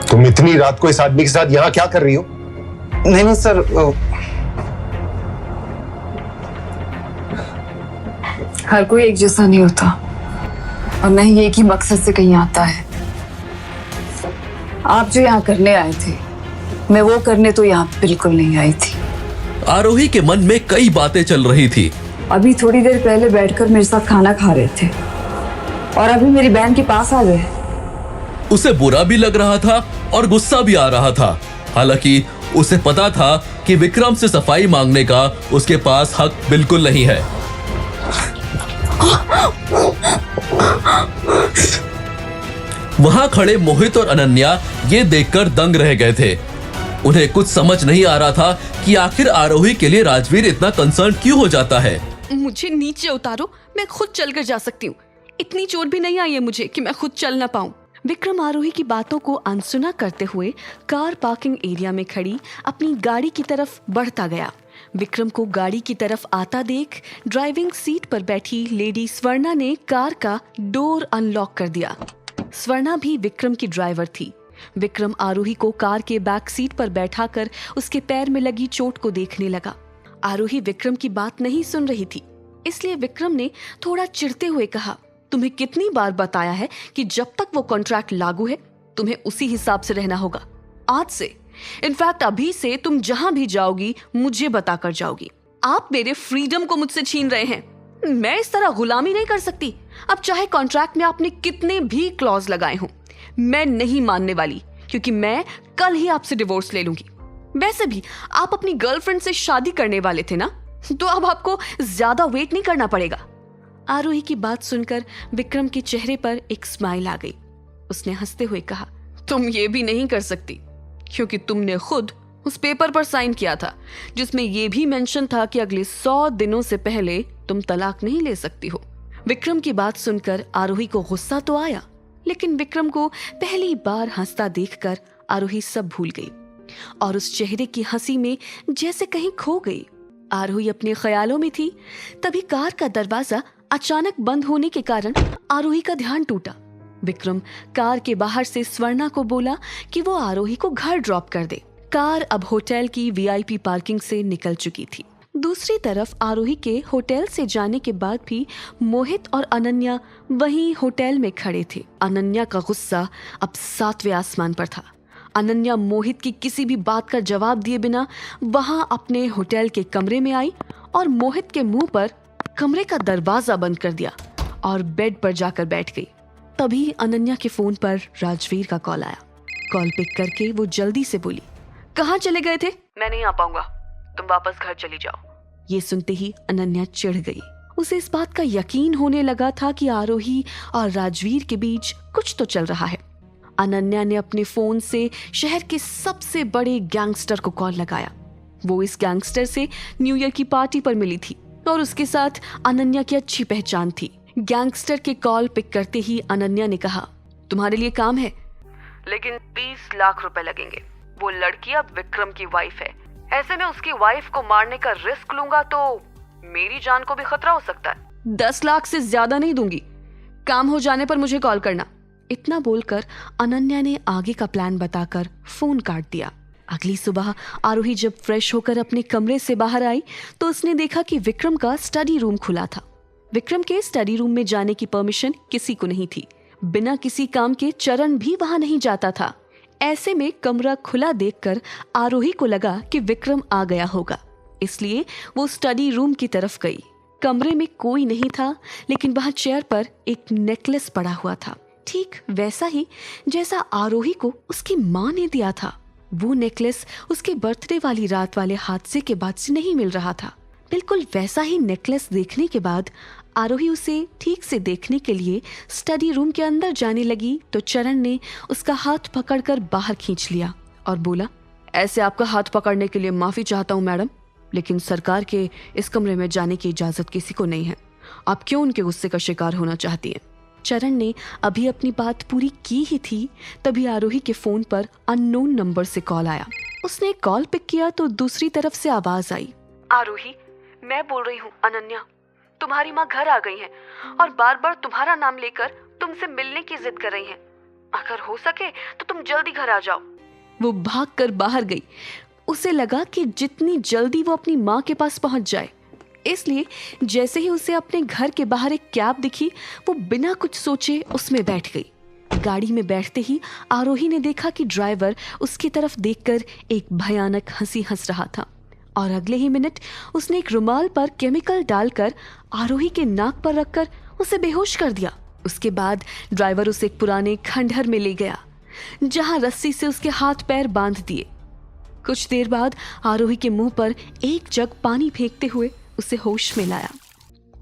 Speaker 5: तुम इतनी रात को इस आदमी के साथ यहां क्या कर रही हो?
Speaker 8: नहीं सर,
Speaker 6: हर कोई एक जैसा नहीं होता और न ही एक ही मकसद से कहीं आता है। आप जो यहाँ करने आए थे, मैं वो करने तो यहाँ बिल्कुल नहीं आई थी।
Speaker 1: आरोही के मन में कई बातें चल रही थी।
Speaker 6: अभी थोड़ी देर पहले बैठकर मेरे साथ खाना खा रहे थे और अभी मेरी बहन के पास आ गए।
Speaker 1: उसे बुरा भी लग रहा था और गुस्सा भी आ रहा था। हालांकि उसे पता था कि विक्रम से सफाई मांगने का उसके पास हक बिल्कुल नहीं है। वहां खड़े मोहित और अनन्या ये देखकर दंग रह गए थे। उन्हें कुछ समझ नहीं आ रहा था कि आखिर आरोही के लिए राजवीर इतना कंसर्न क्यों हो जाता है।
Speaker 12: मुझे नीचे उतारो, मैं खुद चलकर जा सकती हूँ। इतनी चोट भी नहीं आई है मुझे कि मैं खुद चल ना पाऊँ। विक्रम आरोही की बातों को अनसुना करते हुए कार पार्किंग एरिया में खड़ी अपनी गाड़ी की तरफ बढ़ता गया। विक्रम को गाड़ी की तरफ आता देख ड्राइविंग सीट पर बैठी लेडी स्वर्णा ने कार का डोर अनलॉक कर दिया। स्वर्णा भी विक्रम की ड्राइवर थी। विक्रम आरोही को कार के बैक सीट पर बैठाकर उसके पैर में लगी चोट को देखने लगा। आरोही विक्रम की बात नहीं सुन रही थी, इसलिए विक्रम ने थोड़ा चिढ़ते हुए कहा, तुम्हें कितनी बार बताया है कि जब तक वो कॉन्ट्रैक्ट लागू है तुम्हें उसी हिसाब से रहना होगा। आज से, इनफैक्ट अभी से तुम जहां भी जाओगी मुझे बताकर जाओगी। आप मेरे फ्रीडम को मुझसे छीन रहे हैं। मैं इस तरह गुलामी नहीं कर सकती। अब चाहे कॉन्ट्रैक्ट में आपने कितने भी क्लॉज लगाए हों, मैं नहीं मानने वाली, क्योंकि मैं कल ही आपसे डिवोर्स ले लूंगी। वैसे भी आप अपनी गर्लफ्रेंड से शादी करने वाले थे ना, तो अब आपको ज्यादा वेट नहीं करना पड़ेगा। आरोही की बात सुनकर विक्रम के चेहरे पर एक स्माइल आ गई। उसने हंसते हुए कहा, तुम ये भी नहीं कर सकती, क्योंकि तुमने खुद उस पेपर पर साइन किया था जिसमें यह भी मेंशन था कि अगले 100 दिनों से पहले तुम तलाक नहीं ले सकती हो। विक्रम की बात सुनकर आरोही को गुस्सा तो आया, लेकिन विक्रम को पहली बार हंसता देखकर आरोही सब भूल गई और उस चेहरे की हंसी में जैसे कहीं खो गई। आरोही अपने ख्यालों में थी, तभी कार का दरवाजा अचानक बंद होने के कारण आरोही का ध्यान टूटा। विक्रम कार के बाहर से स्वर्णा को बोला कि वो आरोही को घर ड्रॉप कर दे। कार अब होटल की वीआईपी पार्किंग से निकल चुकी थी। दूसरी तरफ आरोही के होटल से जाने के बाद भी मोहित और अनन्या वहीं होटल में खड़े थे। अनन्या का गुस्सा अब 7वें आसमान पर था। अनन्या मोहित की किसी भी बात का जवाब दिए बिना वहां अपने होटल के कमरे में आई और मोहित के मुंह पर कमरे का दरवाजा बंद कर दिया और बेड पर जाकर बैठ गई। तभी अनन्या के फोन पर राजवीर का कॉल आया। कॉल पिक करके वो जल्दी से बोली, कहाँ चले गए थे? मैं नहीं आ पाऊंगा, तुम वापस घर चली जाओ। ये सुनते ही अनन्या चिढ़ गई। उसे इस बात का यकीन होने लगा था कि आरोही और राजवीर के बीच कुछ तो चल रहा है। अनन्या ने अपने फोन से शहर के सबसे बड़े गैंगस्टर को कॉल लगाया। वो इस गैंगस्टर से न्यू ईयर की पार्टी पर मिली थी और उसके साथ अनन्या की अच्छी पहचान थी। गैंगस्टर के कॉल पिक करते ही अनन्या ने कहा, तुम्हारे लिए काम है, लेकिन 20 लाख रुपए लगेंगे। वो लड़की अब विक्रम की वाइफ है। ऐसे में उसकी वाइफ को मारने का रिस्क लूंगा तो मेरी जान को भी खतरा हो सकता है। 10 लाख से ज्यादा नहीं दूंगी। काम हो जाने पर मुझे कॉल करना। इतना बोलकर अनन्या ने आगे का प्लान बताकर फोन काट दिया। अगली सुबह आरोही जब फ्रेश होकर अपने कमरे से बाहर आई तो उसने देखा कि विक्रम का स्टडी रूम खुला था। विक्रम के स्टडी रूम में जाने की परमिशन किसी को नहीं थी। बिना किसी काम के चरण भी वहां नहीं जाता था। ऐसे में कमरा खुला देखकर आरोही को लगा कि विक्रम आ गया होगा, इसलिए वो स्टडी रूम की तरफ गई। कमरे में कोई नहीं था, लेकिन वहां चेयर पर एक नेकलेस पड़ा हुआ था, ठीक वैसा ही जैसा आरोही को उसकी मां ने दिया था। वो नेकलेस उसके बर्थडे वाली रात वाले हादसे के बाद से नहीं मिल रहा था। बिल्कुल वैसा ही नेकलेस देखने के बाद आरोही उसे ठीक से देखने के लिए स्टडी रूम के अंदर जाने लगी तो चरण ने उसका हाथ पकड़कर बाहर खींच लिया और बोला, ऐसे आपका हाथ पकड़ने के लिए माफी चाहता हूँ मैडम, लेकिन सरकार के इस कमरे में जाने की इजाजत किसी को नहीं है। आप क्यों उनके गुस्से का शिकार होना चाहती हैं? चरण ने अभी अपनी बात पूरी की ही थी तभी आरोही के फोन पर अननोन नंबर से कॉल आया। उसने कॉल पिक किया तो दूसरी तरफ से आवाज आई, आरोही, मैं बोल रही हूँ अनन्या। तुम्हारी माँ घर आ गई हैं और बार बार तुम्हारा नाम लेकर तुमसे मिलने की जिद कर रही हैं। अगर हो सके तो तुम जल्दी घर आ जाओ। वो भागकर बाहर गई। उसे लगा कि जितनी जल्दी वो अपनी माँ के पास पहुंच जाए, इसलिए जैसे ही उसे अपने घर के बाहर एक कैब दिखी वो बिना कुछ सोचे उसमें बैठ गई। गाड़ी में बैठते ही आरोही ने देखा कि ड्राइवर उसकी तरफ देखकर एक भयानक हंसी हंस रहा था और अगले ही मिनट उसने एक रुमाल पर केमिकल डालकर आरोही के नाक पर रखकर उसे बेहोश कर दिया। उसके बाद ड्राइवर उसे एक पुराने खंडहर में ले गया जहां रस्सी से उसके हाथ पैर बांध दिए। कुछ देर बाद आरोही के मुंह पर एक जग पानी फेंकते हुए उसे होश में लाया।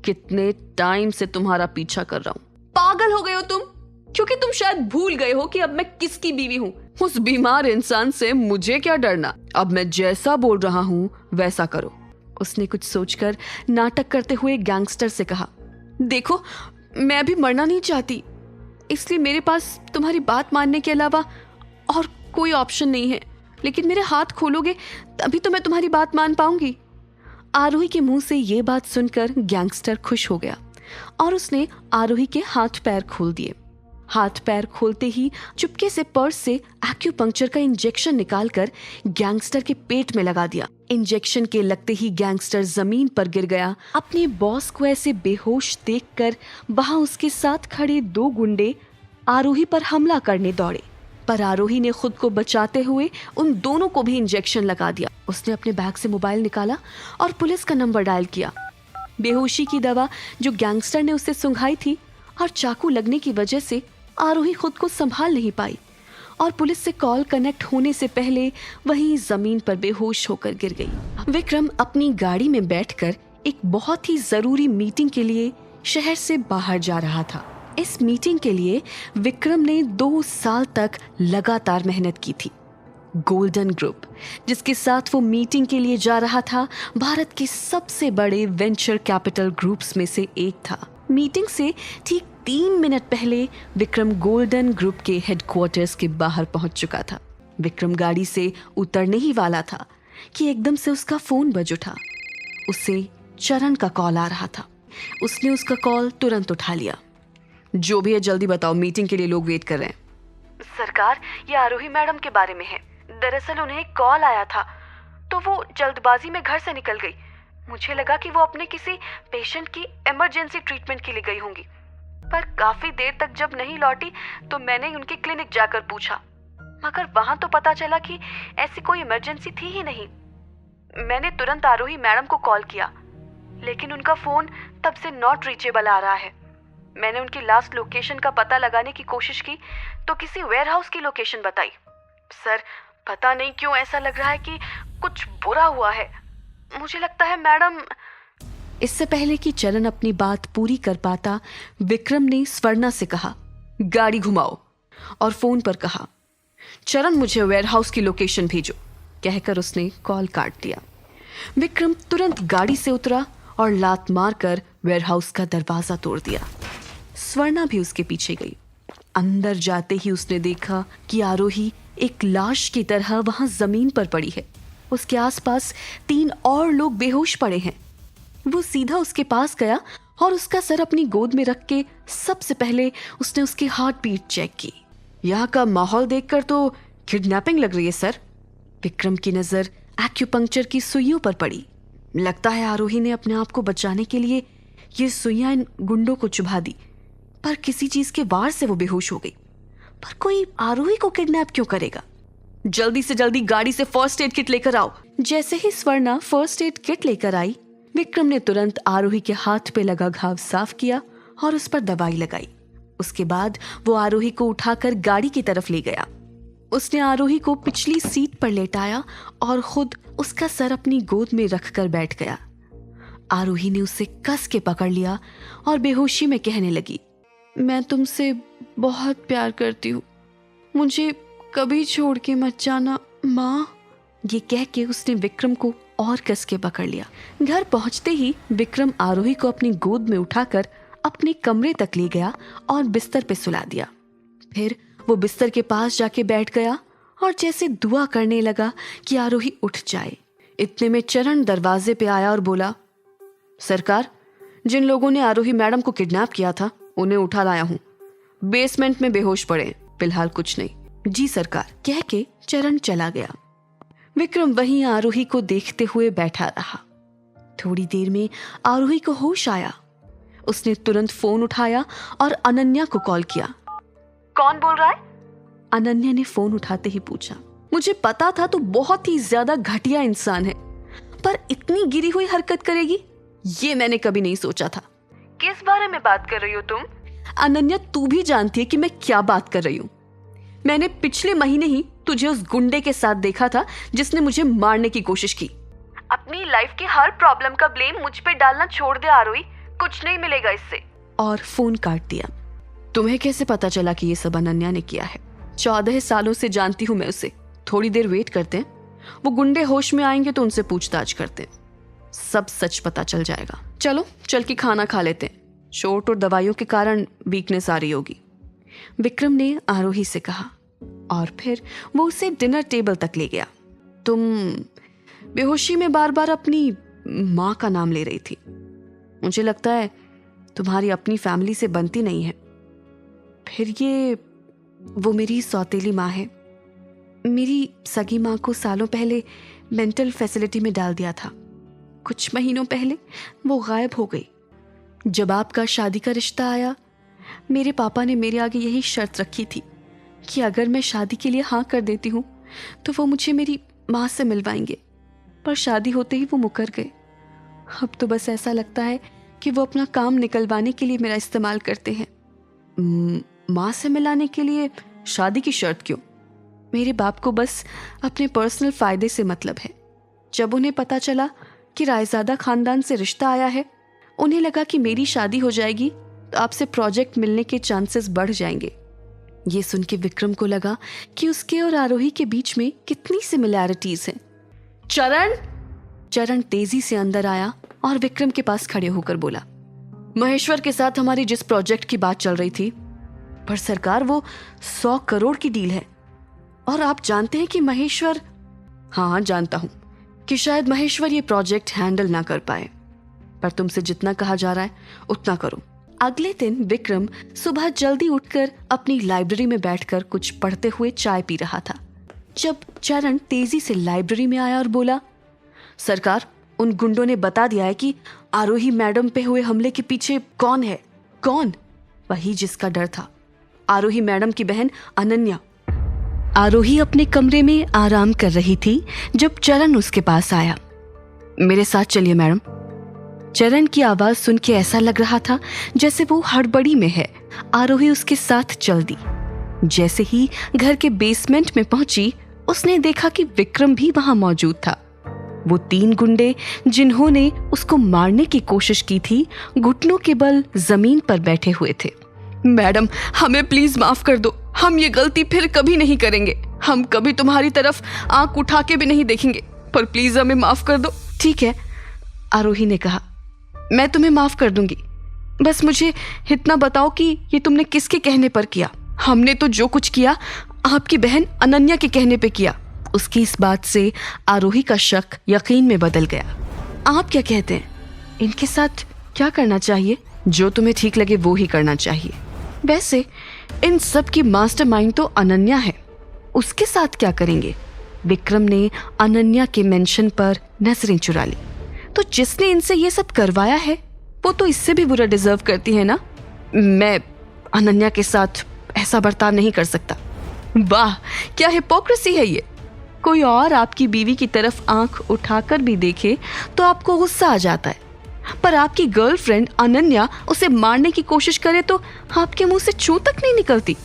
Speaker 12: कितने टाइम से तुम्हारा पीछा कर रहा हूं। पागल हो गए हो तुम? क्योंकि तुम शायद भूल गए हो कि अब मैं किसकी बीवी हूँ। उस बीमार इंसान से मुझे क्या डरना। अब मैं जैसा बोल रहा हूँ वैसा करो। उसने कुछ सोचकर नाटक करते हुए गैंगस्टर से कहा, देखो मैं भी मरना नहीं चाहती, इसलिए मेरे पास तुम्हारी बात मानने के अलावा और कोई ऑप्शन नहीं है, लेकिन मेरे हाथ खोलोगे तभी तो मैं तुम्हारी बात मान पाऊंगी। आरोही के मुंह से ये बात सुनकर गैंगस्टर खुश हो गया और उसने आरोही के हाथ पैर खोल दिए। हाथ पैर खोलते ही चुपके से पर्स से एक्यूपंक्चर का इंजेक्शन निकालकर गैंगस्टर के पेट में लगा दिया। इंजेक्शन के लगते ही गैंगस्टर जमीन पर गिर गया। अपने बॉस को ऐसे बेहोश देखकर वहां उसके साथ खड़े दो गुंडे आरोही पर हमला करने दौड़े, पर आरोही ने खुद को बचाते हुए उन दोनों को भी इंजेक्शन लगा दिया। उसने अपने बैग से मोबाइल निकाला और पुलिस का नंबर डायल किया। बेहोशी की दवा जो गैंगस्टर ने उसे सुंघाई थी और चाकू लगने की वजह से आरोही खुद को संभाल नहीं पाई और पुलिस से कॉल कनेक्ट होने से पहले वहीं जमीन पर बेहोश होकर गिर गई। विक्रम अपनी गाड़ी में बैठकर एक बहुत ही जरूरी मीटिंग के लिए शहर से बाहर जा रहा था। इस मीटिंग के लिए विक्रम ने 2 साल तक लगातार मेहनत की थी। गोल्डन ग्रुप, जिसके साथ वो मीटिंग के लिए जा रहा था, भारत के सबसे बड़े वेंचर कैपिटल ग्रुप्स में से एक था। मीटिंग से ठीक 3 मिनट पहले विक्रम गोल्डन ग्रुप के हेडक्वार्टर्स के बाहर पहुंच चुका था। विक्रम गाड़ी से उतरने ही वाला था कि एकदम से उसका फोन बज उठा। उसे चरण का कॉल आ रहा था। उसने उसका कॉल तुरंत उठा लिया। जो भी है जल्दी बताओ, मीटिंग के लिए लोग वेट कर रहे हैं। सरकार, ये आरोही मैडम के बारे में है। दरअसल उन्हें एक कॉल आया था तो वो जल्दबाजी में घर से निकल गई। मुझे लगा कि वो अपने किसी पेशेंट की इमरजेंसी ट्रीटमेंट के लिए गई होंगी, पर काफी देर तक जब नहीं लौटी तो मैंने उनके क्लिनिक जाकर पूछा, मगर वहां तो पता चला कि ऐसी कोई इमरजेंसी थी ही नहीं। मैंने तुरंत आरोही मैडम को कॉल किया, लेकिन उनका फोन तब से नॉट रीचेबल आ रहा है। मैंने उनकी लास्ट लोकेशन का पता लगाने की कोशिश की तो किसी वेयरहाउस की लोकेशन बताई। सर, पता नहीं क्यों ऐसा लग रहा है कि कुछ बुरा हुआ है। मुझे लगता है मैडम। इससे पहले कि चरण अपनी बात पूरी कर पाता, विक्रम ने स्वर्णा से कहा, गाड़ी घुमाओ, और फोन पर कहा, चरण मुझे वेयरहाउस की लोकेशन भेजो। कहकर उसने कॉल काट दिया। विक्रम तुरंत गाड़ी से उतरा और लात मारकर वेयरहाउस का दरवाजा तोड़ दिया। स्वर्णा भी उसके पीछे गई। अंदर जाते ही उसने देखा कि आरोही एक लाश की तरह वहां जमीन पर पड़ी है। उसके आसपास 3 और लोग बेहोश पड़े हैं। वो सीधा उसके पास गया और उसका सर अपनी गोद में रख के सबसे पहले उसने उसकी हार्ट बीट चेक की। यहाँ का माहौल देखकर तो किडनैपिंग लग रही है सर। विक्रम की नजर एक्यूपंक्चर की सुइयों पर पड़ी। लगता है आरोही ने अपने आप को बचाने के लिए ये सुइयां इन गुंडों को चुभा दी, पर किसी चीज के वार से वो बेहोश हो गई। पर कोई आरोही को किडनैप क्यों करेगा? जल्दी से जल्दी गाड़ी से फर्स्ट एड किट लेकर आओ। जैसे ही स्वर्णा फर्स्ट एड किट लेकर आई, विक्रम ने तुरंत आरोही के हाथ पे लगा घाव साफ किया और उस पर दवाई लगाई। उसके बाद वो आरोही को उठाकर गाड़ी की तरफ ले गया। उसने आरोही को पिछली सीट पर लेटाया और खुद उसका सर अपनी गोद में रखकर बैठ गया। आरोही ने उसे कस के पकड़ लिया और बेहोशी में कहने लगी, मैं तुमसे बहुत प्यार करती हूँ, मुझे कभी छोड़ के मत जाना माँ। ये कह के उसने विक्रम को और कस के पकड़ लिया। घर पहुंचते ही विक्रम आरोही को अपनी गोद में उठाकर अपने कमरे तक ले गया और बिस्तर पे सुला दिया। फिर वो बिस्तर के पास जाके बैठ गया और जैसे दुआ करने लगा कि आरोही उठ जाए। इतने में चरण दरवाजे पे आया और बोला, सरकार, जिन लोगों ने आरोही मैडम को किडनैप किया था उन्हें उठा लाया हूँ, बेसमेंट में बेहोश पड़े हैं, फिलहाल कुछ नहीं। जी सरकार, कह के चरण चला गया। विक्रम वहीं आरोही को देखते हुए बैठा रहा। थोड़ी देर में आरोही को होश आया। उसने तुरंत फोन उठाया और अनन्या को कॉल किया। कौन बोल रहा है? अनन्या ने फोन उठाते ही पूछा। मुझे पता था तू बहुत ही ज्यादा घटिया इंसान है, पर इतनी गिरी हुई हरकत करेगी ये मैंने कभी नहीं सोचा था। किस बारे में बात कर रही हो तुम? अनन्या, तू भी जानती है कि मैं क्या बात कर रही हूँ। मैंने पिछले महीने ही तुझे उस गुंडे के साथ देखा था जिसने मुझे मारने की कोशिश की। अपनी लाइफ की हर प्रॉब्लम का ब्लेम मुझ पे डालना छोड़ दे आरोही, कुछ नहीं मिलेगा इससे। और फोन काट दिया। तुम्हें कैसे पता चला कि ये सब अनन्या ने किया है? 14 सालों से जानती हूँ मैं उसे। थोड़ी देर वेट करते हैं, वो गुंडे होश में आएंगे तो उनसे पूछताछ करते हैं, सब सच पता चल जाएगा। चलो चल के खाना खा लेते हैं, चोट और दवाइयों के कारण वीकनेस आ रही होगी, विक्रम ने आरोही से कहा। और फिर वो उसे डिनर टेबल तक ले गया। तुम बेहोशी में बार बार अपनी माँ का नाम ले रही थी, मुझे लगता है तुम्हारी अपनी फैमिली से बनती नहीं है। फिर ये वो मेरी सौतेली माँ है। मेरी सगी माँ को सालों पहले मेंटल फैसिलिटी में डाल दिया था। कुछ महीनों पहले वो गायब हो गई। जब आपका शादी का रिश्ता आया, मेरे पापा ने मेरे आगे यही शर्त रखी थी कि अगर मैं शादी के लिए हाँ कर देती हूँ तो वो मुझे मेरी माँ से मिलवाएंगे, पर शादी होते ही वो मुकर गए। अब तो बस ऐसा लगता है कि वो अपना काम निकलवाने के लिए मेरा इस्तेमाल करते हैं। माँ से मिलाने के लिए शादी की शर्त क्यों? मेरे बाप को बस अपने पर्सनल फायदे से मतलब है। जब उन्हें पता चला कि रायजादा खानदान से रिश्ता आया है, उन्हें लगा कि मेरी शादी हो जाएगी तो आपसे प्रोजेक्ट मिलने के चांसेस बढ़ जाएंगे। ये सुन के विक्रम को लगा कि उसके और आरोही के बीच में कितनी सिमिलैरिटीज हैं। चरण तेजी से अंदर आया और विक्रम के पास खड़े होकर बोला, महेश्वर के साथ हमारी जिस प्रोजेक्ट की बात चल रही थी, पर सरकार वो 100 करोड़ की डील है। और आप जानते हैं कि महेश्वर, हाँ जानता हूं कि शायद महेश्वर ये प्रोजेक्ट हैंडल ना कर पाए, पर तुमसे जितना कहा जा रहा है उतना करो। अगले दिन विक्रम सुबह जल्दी उठकर अपनी लाइब्रेरी में बैठकर कुछ पढ़ते हुए चाय पी रहा था, जब चरण तेजी से लाइब्रेरी में आया और बोला, सरकार, उन गुंडों ने बता दिया है कि आरोही मैडम पे हुए हमले के पीछे कौन है। कौन? वही जिसका डर था, आरोही मैडम की बहन अनन्या। आरोही अपने कमरे में आराम कर रही थी जब चरण उसके पास आया। मेरे साथ चलिए मैडम। चरण की आवाज सुन के ऐसा लग रहा था जैसे वो हड़बड़ी में है। आरोही उसके साथ चल दी। जैसे ही घर के बेसमेंट में पहुंची, उसने देखा कि विक्रम भी वहां मौजूद था। वो 3 गुंडे जिन्होंने उसको मारने की कोशिश की थी, घुटनों के बल जमीन पर बैठे हुए थे। मैडम, हमें प्लीज माफ कर दो, हम ये गलती फिर कभी नहीं करेंगे। हम कभी तुम्हारी तरफ आंख उठा के भी नहीं देखेंगे, पर प्लीज हमें माफ कर दो। ठीक है, आरोही ने कहा, मैं तुम्हें माफ कर दूंगी। बस मुझे इतना बताओ कि ये तुमने किसके कहने पर किया? हमने तो जो कुछ किया आपकी बहन अनन्या के कहने पे किया। उसकी इस बात से आरोही का शक यकीन में बदल गया। आप क्या कहते हैं, इनके साथ क्या करना चाहिए? जो तुम्हें ठीक लगे वो ही करना चाहिए। वैसे इन सब की मास्टरमाइंड तो अनन्या है, उसके साथ क्या करेंगे? विक्रम ने अनन्या के मेंशन पर नजरें चुरा ली। तो जिसने इनसे ये सब करवाया है वो तो इससे भी बुरा डिजर्व करती है ना। मैं अनन्या के साथ ऐसा बर्ताव नहीं कर सकता। वाह, क्या हिपोक्रेसी है ये। कोई और आपकी बीवी की तरफ आंख उठाकर भी देखे तो आपको गुस्सा आ जाता है, पर आपकी गर्लफ्रेंड अनन्या उसे मारने की कोशिश करे तो आपके मुंह से चू तक नहीं निकलती।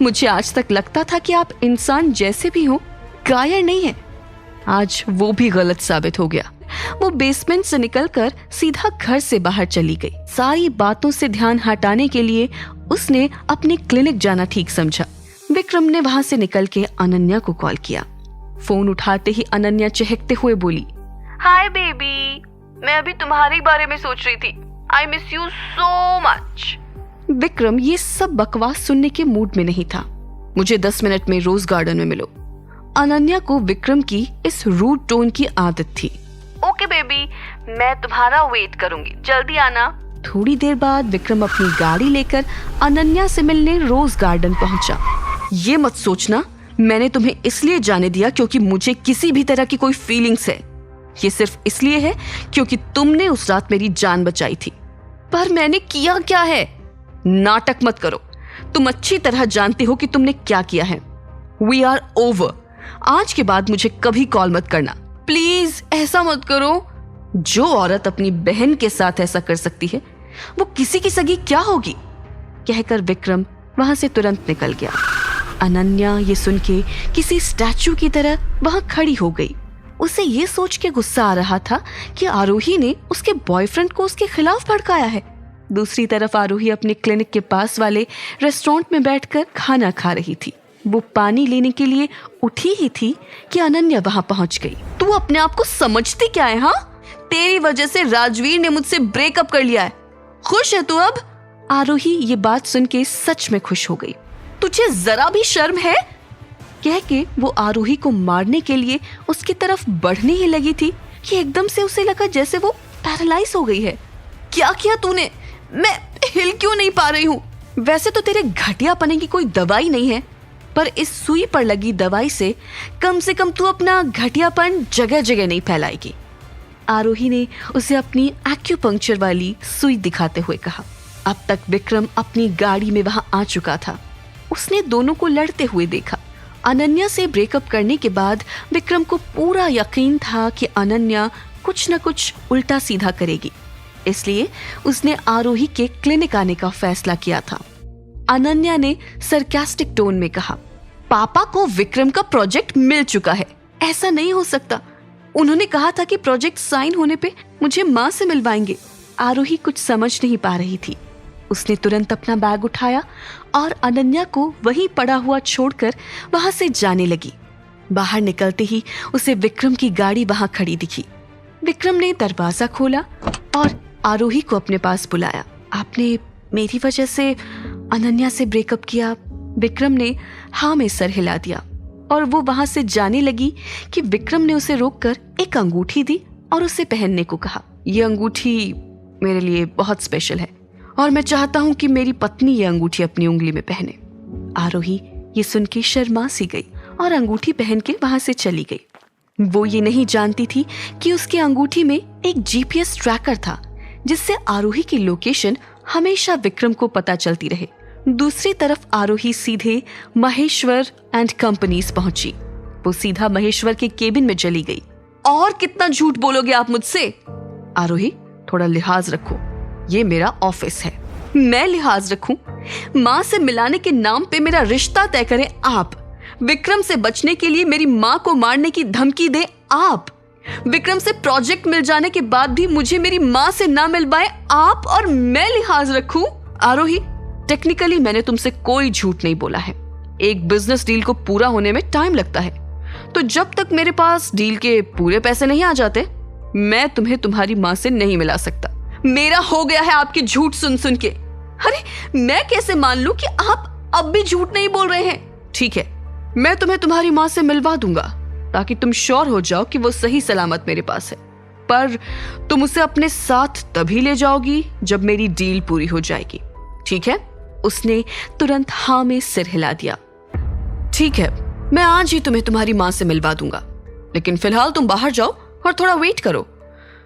Speaker 12: मुझे आज तक लगता था कि आप इंसान जैसे भी हो कायर नहीं है। आज वो भी गलत साबित हो गया। वो बेसमेंट से निकलकर सीधा घर से बाहर चली गई। सारी बातों से ध्यान हटाने के लिए उसने अपने क्लिनिक जाना ठीक समझा। विक्रम ने वहां से निकल के अनन्या को कॉल किया। फोन उठाते ही अनन्या चहकते हुए बोली,
Speaker 13: हाय बेबी, मैं अभी तुम्हारे बारे में सोच रही थी। I miss you so much.
Speaker 12: Vikram ये सब बकवास सुनने के मूड में नहीं था। मुझे 10 मिनट में रोज गार्डन में मिलो। अनन्या को विक्रम की इस रूड टोन की आदत थी।
Speaker 13: ओके बेबी, मैं तुम्हारा वेट करूंगी, जल्दी आना।
Speaker 12: थोड़ी देर बाद विक्रम अपनी गाड़ी लेकर अनन्या से मिलने रोज गार्डन पहुंचा। ये मत सोचना मैंने तुम्हें इसलिए जाने दिया क्योंकि मुझे किसी भी तरह की कोई फीलिंग्स है। ये सिर्फ इसलिए है क्योंकि तुमने उस रात मेरी जान बचाई थी। पर मैंने किया क्या है? नाटक मत करो। तुम अच्छी तरह जानते हो कि तुमने क्या किया है। We are over. आज के बाद मुझे कभी कॉल मत करना प्लीज। ऐसा मत करो। जो औरत अपनी बहन के साथ ऐसा कर सकती है वो किसी की सगी क्या होगी? कहकर विक्रम वहां से तुरंत निकल गया। अनन्या ये सुन के किसी स्टैचू की तरह वहां खड़ी हो गई। उसे ये सोच के गुस्सा आ रहा था कि आरोही ने उसके बॉयफ्रेंड को उसके खिलाफ भड़काया है। दूसरी तरफ आरोही अपने क्लिनिक के पास वाले रेस्टोरेंट में बैठकर खाना खा रही थी। वो पानी लेने के लिए उठी ही थी कि अनन्या वहां पहुंच गई। तू अपने आप को समझती क्या है? हाँ, तेरी वजह से राजवीर ने मुझसे ब्रेकअप कर लिया है। खुश है तू अब? आरोही ये बात सुन के सच में खुश हो गई। तुझे जरा भी शर्म है? कह के वो आरोही को मारने के लिए उसकी तरफ बढ़ने ही लगी थी कि एकदम से उसे लगा जैसे वो पैरालाइज हो गई है। क्या किया तूने? मैं हिल क्यों नहीं पा रही हूँ? वैसे तो तेरे घटियापने की कोई दवाई नहीं है, पर इस सुई पर लगी दवाई से कम तू अपना घटियापन जगह जगह नहीं फैलाएगी। आरोही ने उसे अपनी एक्यूपंक्चर वाली सुई दिखाते हुए कहा। अब तक विक्रम अपनी गाड़ी में वहां आ चुका था। उसने दोनों को लड़ते हुए देखा। अनन्या से ब्रेकअप करने के बाद विक्रम को पूरा यकीन था कि अनन्या कुछ न कुछ उल्टा सीधा करेगी, इसलिए उसने आरोही के क्लिनिक आने का फैसला किया था। अनन्या ने सरकास्टिक टोन में कहा, पापा को विक्रम का प्रोजेक्ट मिल चुका है। ऐसा नहीं हो सकता। उन्होंने कहा था कि प्रोजेक्ट साइन होने पे मुझे माँ से मिलवाएंगे। आरोही कुछ समझ नहीं पा रही थी। उसने तुरंत अपना बैग उठाया और अनन्या को वहीं पड़ा हुआ छोड़कर वहां से जाने लगी। बाहर निकलते ही उसे विक्रम की गाड़ी वहां खड़ी दिखी। विक्रम ने दरवाजा खोला और आरोही को अपने पास बुलाया। आपने मेरी वजह से अनन्या से ब्रेकअप किया? विक्रम ने हाँ में सर हिला दिया और वो वहां से जाने लगी कि विक्रम ने उसे रोककर एक अंगूठी दी और उसे पहनने को कहा। यह अंगूठी मेरे लिए बहुत स्पेशल है और मैं चाहता हूं कि मेरी पत्नी ये अंगूठी अपनी उंगली में पहने। आरोही ये सुन के शर्मा सी गई और अंगूठी पहन के वहां से चली गई। वो ये नहीं जानती थी कि उसके अंगूठी में एक जीपीएस ट्रैकर था जिससे आरोही की लोकेशन हमेशा विक्रम को पता चलती रहे। दूसरी तरफ आरोही सीधे महेश्वर एंड कंपनीज पहुंची। वो सीधा महेश्वर के केबिन में चली गई। और कितना झूठ बोलोगे आप मुझसे? आरोही थोड़ा लिहाज रखो, ये मेरा ऑफिस है। मैं लिहाज रखूं? माँ से मिलाने के नाम पे मेरा रिश्ता तय करें आप। विक्रम से बचने के लिए मेरी माँ को मारने की धमकी दे आप। विक्रम से प्रोजेक्ट मिल जाने के बाद भी मुझे मेरी माँ से ना मिलवाए आप और मैं लिहाज रखूं? आरोही टेक्निकली मैंने तुमसे कोई झूठ नहीं बोला है। एक बिजनेस डील को पूरा होने में टाइम लगता है, तो जब तक मेरे पास डील के पूरे पैसे नहीं आ जाते मैं तुम्हें तुम्हारी माँ से नहीं मिला सकता। मेरा हो गया है आपकी झूठ सुन सुन के। अरे मैं कैसे मान लूं कि आप अब भी झूठ नहीं बोल रहे हैं? ठीक है, मैं तुम्हें तुम्हारी माँ से मिलवा दूंगा ताकि तुम श्योर हो जाओ कि वो सही सलामत मेरे पास है, पर तुम उसे अपने साथ तभी ले जाओगी जब मेरी डील पूरी हो जाएगी, ठीक है? उसने तुरंत हाँ में सिर हिला दिया। ठीक है, मैं आज ही तुम्हें तुम्हारी माँ से मिलवा दूंगा, लेकिन फिलहाल तुम बाहर जाओ और थोड़ा वेट करो,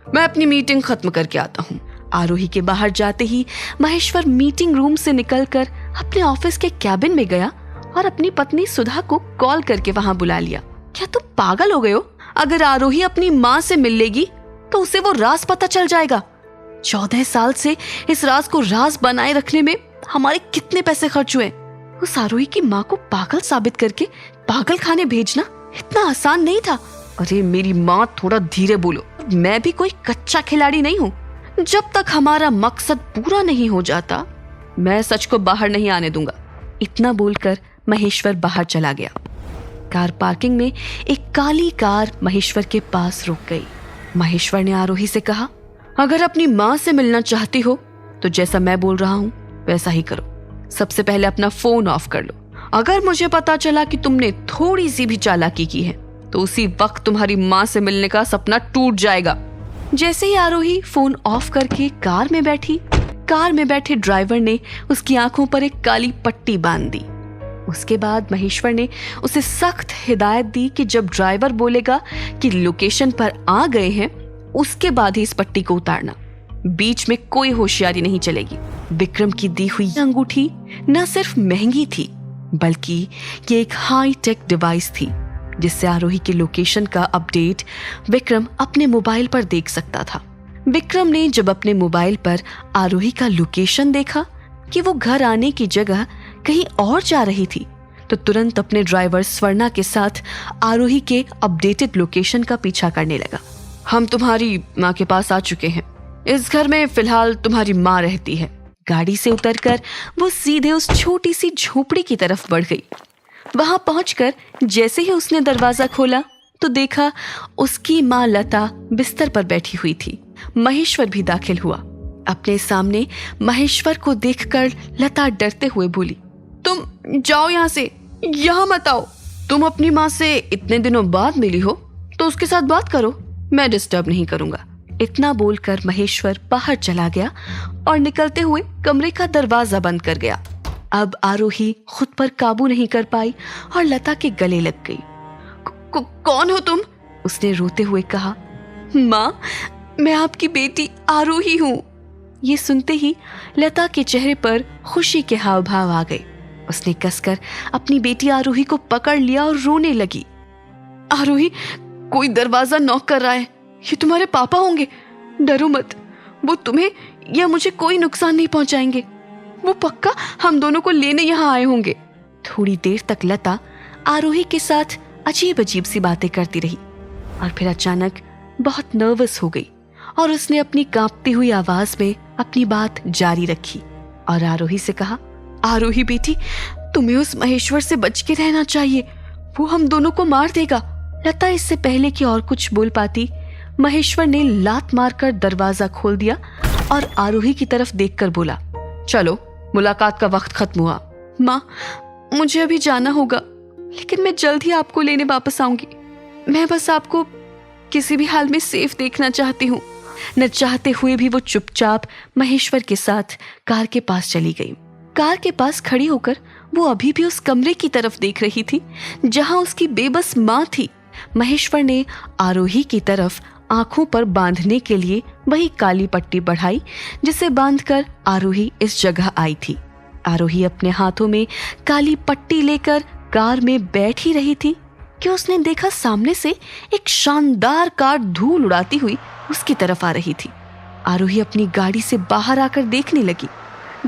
Speaker 12: मैं अपनी मीटिंग खत्म करके आता हूँ। आरोही के बाहर जाते ही महेश्वर मीटिंग रूम से निकलकर अपने ऑफिस के कैबिन में गया और अपनी पत्नी सुधा को कॉल करके वहां बुला लिया। क्या तुम पागल हो गए हो? अगर आरोही अपनी माँ से मिल लेगी तो उसे वो राज पता चल जाएगा। 14 साल से इस राज को राज बनाए रखने में हमारे कितने पैसे खर्च हुए, उस आरोही की माँ को पागल साबित करके पागल खाने भेजना इतना आसान नहीं था। अरे मेरी माँ, थोड़ा धीरे बोलो। मैं भी कोई कच्चा खिलाड़ी नहीं हूँ। जब तक हमारा मकसद पूरा नहीं हो जाता, मैं सच को बाहर नहीं आने दूंगा। इतना बोलकर महेश्वर बाहर चला गया। कार पार्किंग में एक काली कार महेश्वर के पास रुक गई। महेश्वर ने आरोही से कहा, अगर अपनी माँ से मिलना चाहती हो तो जैसा मैं बोल रहा हूँ वैसा ही करो। सबसे पहले अपना फोन ऑफ कर लो। अगर मुझे पता चला कि तुमने थोड़ी सी भी चालाकी की है तो उसी वक्त तुम्हारी माँ से मिलने का सपना टूट जाएगा। जैसे ही आरोही फोन ऑफ करके कार में बैठी, कार में बैठे ड्राइवर ने उसकी आंखों पर एक काली पट्टी बांध दी। उसके बाद महेश्वर ने उसे सख्त हिदायत दी कि जब ड्राइवर बोलेगा कि लोकेशन पर आ गए हैं, उसके बाद ही इस पट्टी को उतारना। बीच में कोई होशियारी नहीं चलेगी। विक्रम की दी हुई अंगूठी न सिर्फ महंगी थी, बल्कि ये एक हाई टेक डिवाइस थी जिससे आरोही के लोकेशन का अपडेट विक्रम अपने मोबाइल पर देख सकता था। विक्रम ने जब अपने मोबाइल पर आरोही का लोकेशन देखा कि वो घर आने की जगह कहीं और जा रही थी, तो तुरंत अपने ड्राइवर स्वर्णा के साथ आरोही के अपडेटेड लोकेशन का पीछा करने लगा। हम तुम्हारी माँ के पास आ चुके हैं। इस घर में फिलहाल तुम्हारी माँ रहती है। गाड़ी से उतरकर वो सीधे उस छोटी सी झोपड़ी की तरफ बढ़ गई। वहां पहुंचकर जैसे ही उसने दरवाजा खोला तो देखा उसकी माँ लता बिस्तर पर बैठी हुई थी। महेश्वर भी दाखिल हुआ। अपने सामने महेश्वर को देखकर लता डरते हुए बोली, तुम जाओ यहाँ से, यहाँ मत आओ। तुम अपनी माँ से इतने दिनों बाद मिली हो तो उसके साथ बात करो, मैं डिस्टर्ब नहीं करूंगा। इतना बोलकर महेश्वर बाहर चला गया और निकलते हुए कमरे का दरवाजा बंद कर गया। अब आरोही खुद पर काबू नहीं कर पाई और लता के गले लग गई। कौन हो तुम? उसने रोते हुए कहा। माँ, मैं आपकी बेटी आरोही हूँ। ये सुनते ही लता के चेहरे पर खुशी के हाव भाव आ गए। उसने कसकर अपनी बेटी आरोही को पकड़ लिया और रोने लगी। आरोही, कोई दरवाजा नॉक कर रहा है। ये तुम्हारे पापा होंगे। डरो मत, वो तुम्हें या मुझे कोई नुकसान नहीं पहुंचाएंगे। वो पक्का हम दोनों को लेने यहाँ आए होंगे। थोड़ी देर तक लता आरोही के साथ अजीब अजीब सी बातें करती रही और फिर अचानक बहुत नर्वस हो गई और उसने अपनी कांपती हुई आवाज में अपनी बात जारी रखी और आरोही से कहा, आरोही बेटी, तुम्हें उस महेश्वर से बच के रहना चाहिए। वो हम दोनों को मार देगा। लता इससे पहले कि और कुछ बोल पाती, महेश्वर ने लात मारकर दरवाजा खोल दिया और आरोही की तरफ देखकर बोला, चलो, मुलाकात का वक्त खत्म हुआ। माँ, मुझे अभी जाना होगा, लेकिन मैं जल्द ही आपको लेने वापस आऊंगी। मैं बस आपको किसी भी हाल में सेफ देखना चाहती हूँ। न चाहते हुए भी वो चुपचाप महेश्वर के साथ कार के पास चली गई। कार के पास खड़ी होकर वो अभी भी उस कमरे की तरफ देख रही थी जहां उसकी बेबस माँ थी। महेश्वर ने आरोही की तरफ आंखों पर बांधने के लिए वही काली पट्टी बढ़ाई जिसे बांधकर आरोही इस जगह आई थी। आरोही अपने हाथों में काली पट्टी लेकर कार में बैठ ही रही थी कि उसने देखा सामने से एक शानदार कार धूल उड़ाती हुई उसकी तरफ आ रही थी। आरोही अपनी गाड़ी से बाहर आकर देखने लगी।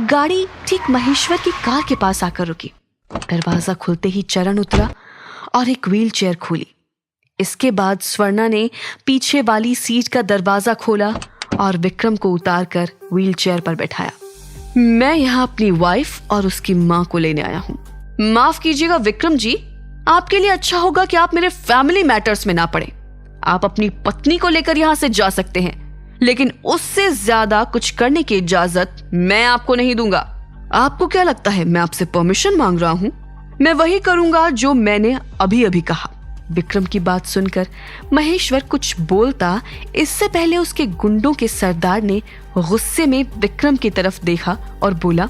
Speaker 12: गाड़ी ठीक महेश्वर की कार के पास आकर रुकी। दरवाजा खुलते ही चरण उतरा और एक व्हील चेयर खोली। इसके बाद स्वर्णा ने पीछे वाली सीट का दरवाजा खोला और विक्रम को उतारकर व्हील चेयर पर बैठाया। मैं यहाँ अपनी वाइफ और उसकी माँ को लेने आया हूँ। माफ कीजिएगा विक्रम जी, आपके लिए अच्छा होगा कि आप मेरे फैमिली मैटर्स में ना पड़े। आप अपनी पत्नी को लेकर यहाँ से जा सकते हैं, लेकिन उससे ज्यादा कुछ करने की इजाजत मैं आपको नहीं दूंगा। आपको क्या लगता है मैं आपसे परमिशन मांग रहा हूँ? मैं वही करूंगा जो मैंने अभी अभी कहा। विक्रम की बात सुनकर महेश्वर कुछ बोलता इससे पहले उसके गुंडों के सरदार ने गुस्से में विक्रम की तरफ देखा और बोला,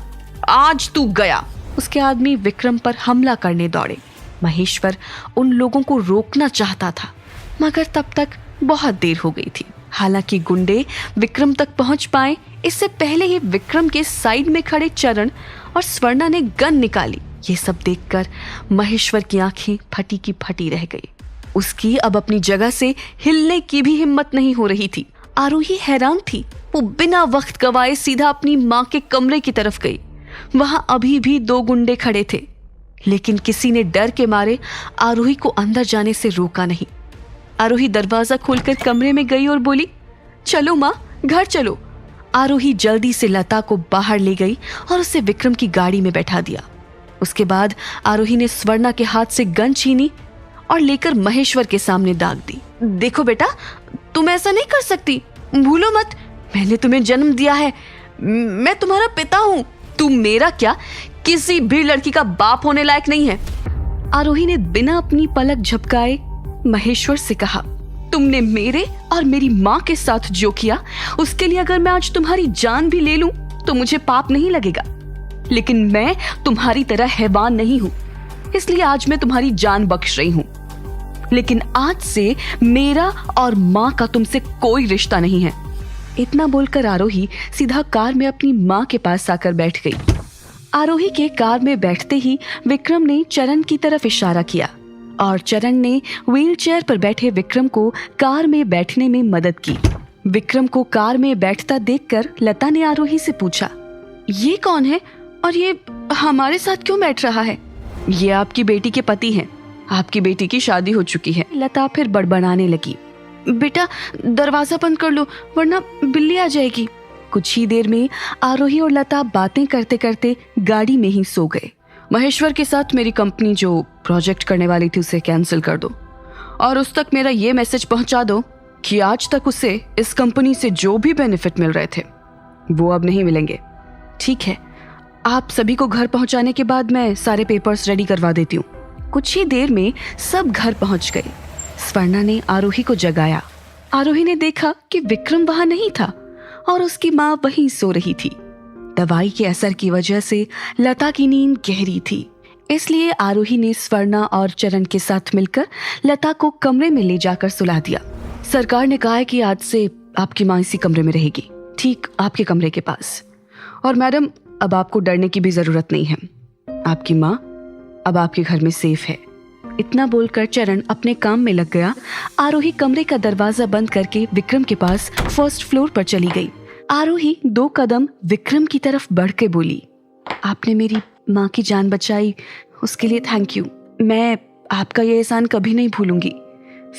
Speaker 12: आज तू गया। उसके आदमी विक्रम पर हमला करने दौड़े। महेश्वर उन लोगों को रोकना चाहता था, मगर तब तक बहुत देर हो गई थी। हालांकि गुंडे विक्रम तक पहुंच पाए इससे पहले ही विक्रम के साइड में खड़े चरण और स्वर्णा ने गन निकाली। ये सब देखकर महेश्वर की आंखें फटी की फटी रह गई। उसकी अब अपनी जगह से हिलने की भी हिम्मत नहीं हो रही थी। आरोही हैरान थी। वो बिना वक्त गवाए सीधा अपनी माँ के कमरे की तरफ गई। वहां अभी भी 2 गुंडे खड़े थे। लेकिन किसी ने डर के मारे आरोही को अंदर जाने से रोका नहीं। आरोही दरवाजा खोलकर कमरे में गई और बोली, चलो माँ, घर चलो। आरोही जल्दी से लता को बाहर ले गई और उसे विक्रम की गाड़ी में बैठा दिया। उसके बाद आरोही ने स्वर्णा के हाथ से गन छीनी और लेकर महेश्वर के सामने दाग दी। देखो बेटा, तुम ऐसा नहीं कर सकती, भूलो मत, मैंने तुम्हें जन्म दिया है, मैं तुम्हारा पिता हूं। तुम मेरा क्या, किसी भी लड़की का बाप होने लायक नहीं है। आरोही ने बिना अपनी पलक झपकाए महेश्वर से कहा, तुमने मेरे और मेरी माँ के साथ जो किया, उसके लिए अगर मैं आज तुम्हारी जान भी ले लूं तो मुझे पाप नहीं लगेगा। लेकिन मैं तुम्हारी तरह हैवान नहीं हूं, इसलिए आज मैं तुम्हारी जान बख्श रही हूं। लेकिन आज से मेरा और माँ का तुमसे कोई रिश्ता नहीं है। इतना बोलकर आरोही सीधा कार में अपनी माँ के पास आकर बैठ गई। आरोही के कार में बैठते ही विक्रम ने चरण की तरफ इशारा किया और चरण ने व्हीलचेयर पर बैठे विक्रम को कार में बैठने में मदद की। विक्रम को कार में बैठता देखकर लता ने आरोही से पूछा, ये कौन है और ये हमारे साथ क्यों बैठ रहा है? ये आपकी बेटी के पति हैं। आपकी बेटी की शादी हो चुकी है। लता फिर बड़बड़ाने लगी, बेटा दरवाजा बंद कर लो वरना बिल्ली आ जाएगी। कुछ ही देर में आरोही और लता बातें करते करते गाड़ी में ही सो गए। महेश्वर के साथ मेरी कंपनी जो प्रोजेक्ट करने वाली थी उसे कैंसिल कर दो और उस तक मेरा ये मैसेज पहुंचा दो कि आज तक उसे इस कंपनी से जो भी बेनिफिट मिल रहे थे वो अब नहीं मिलेंगे। ठीक है, आप सभी को घर पहुंचाने के बाद मैं सारे पेपर्स रेडी करवा देती हूँ। कुछ ही देर में सब घर पहुंच गए। स्वर्णा ने आरोही को जगाया। आरोही ने देखा कि विक्रम वहां नहीं था और उसकी माँ वहीं सो रही थी। दवाई के असर की वजह से लता की नींद गहरी थी, इसलिए आरोही ने स्वर्णा और चरण के साथ मिलकर लता को कमरे में ले जाकर सुला दिया। सरकार ने कहा है कि आज से आपकी माँ इसी कमरे में रहेगी, ठीक आपके कमरे के पास। और मैडम, अब आपको डरने की भी जरूरत नहीं है, आपकी माँ अब आपके घर में सेफ है। इतना बोलकर चरण अपने काम में लग गया। आरोही कमरे का दरवाजा बंद करके विक्रम के पास फर्स्ट फ्लोर पर चली गई। आरोही 2 कदम विक्रम की तरफ बढ़ के बोली, आपने मेरी माँ की जान बचाई, उसके लिए थैंक यू। मैं आपका ये एहसान कभी नहीं भूलूंगी।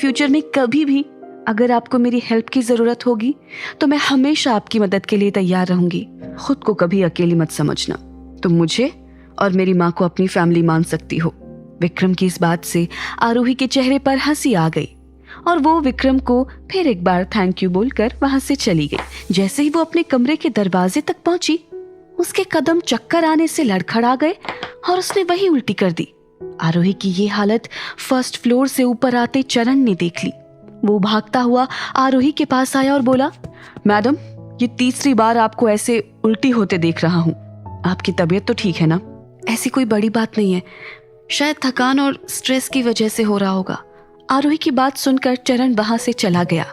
Speaker 12: फ्यूचर में कभी भी अगर आपको मेरी हेल्प की जरूरत होगी तो मैं हमेशा आपकी मदद के लिए तैयार रहूंगी। खुद को कभी अकेली मत समझना, तुम मुझे और मेरी माँ को अपनी फैमिली मान सकती हो। विक्रम की इस बात से आरोही के चेहरे पर हंसी आ गई और वो विक्रम को फिर एक बार थैंक यू बोलकर वहां से चली गई। जैसे ही वो अपने कमरे के दरवाजे तक पहुंची, उसके कदम चक्कर आने से लड़खड़ा गए और उसने वही उल्टी कर दी। आरोही की ये हालत फर्स्ट फ्लोर से ऊपर आते चरण ने देख ली। वो भागता हुआ आरोही के पास आया और बोला, मैडम, ये 3री बार आपको ऐसे उल्टी होते देख रहा हूँ। आपकी तबीयत तो ठीक है ना? ऐसी कोई बड़ी बात नहीं है, शायद थकान और स्ट्रेस की वजह से हो रहा होगा। आरोही की बात सुनकर चरण वहां से चला गया।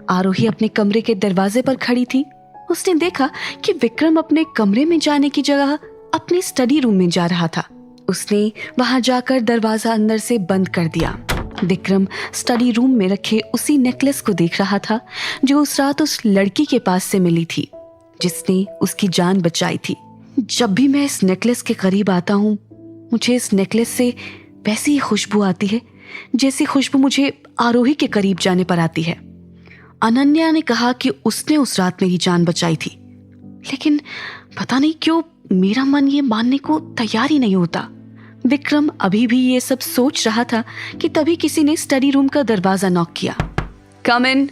Speaker 12: आरोही अपने कमरे के दरवाजे पर खड़ी थी। उसने देखा कि विक्रम अपने कमरे में जाने की जगह अपने स्टडी रूम में जा रहा था। उसने वहां जाकर दरवाजा अंदर से बंद कर दिया। विक्रम स्टडी रूम में रखे उसी नेकलेस को देख रहा था जो उस रात उस लड़की के पास से मिली थी जिसने उसकी जान बचाई थी। जब भी मैं इस नेकलेस के करीब आता हूँ, मुझे इस नेकलेस से वैसी ही खुशबू आती है जैसी खुशबू मुझे आरोही के करीब जाने पर आती है। अनन्या ने कहा कि उसने उस रात मेरी जान बचाई थी, लेकिन पता नहीं क्यों मेरा मन ये मानने को तैयार ही नहीं होता। विक्रम अभी भी ये सब सोच रहा था कि तभी किसी ने स्टडी रूम का दरवाजा नॉक किया। कम इन।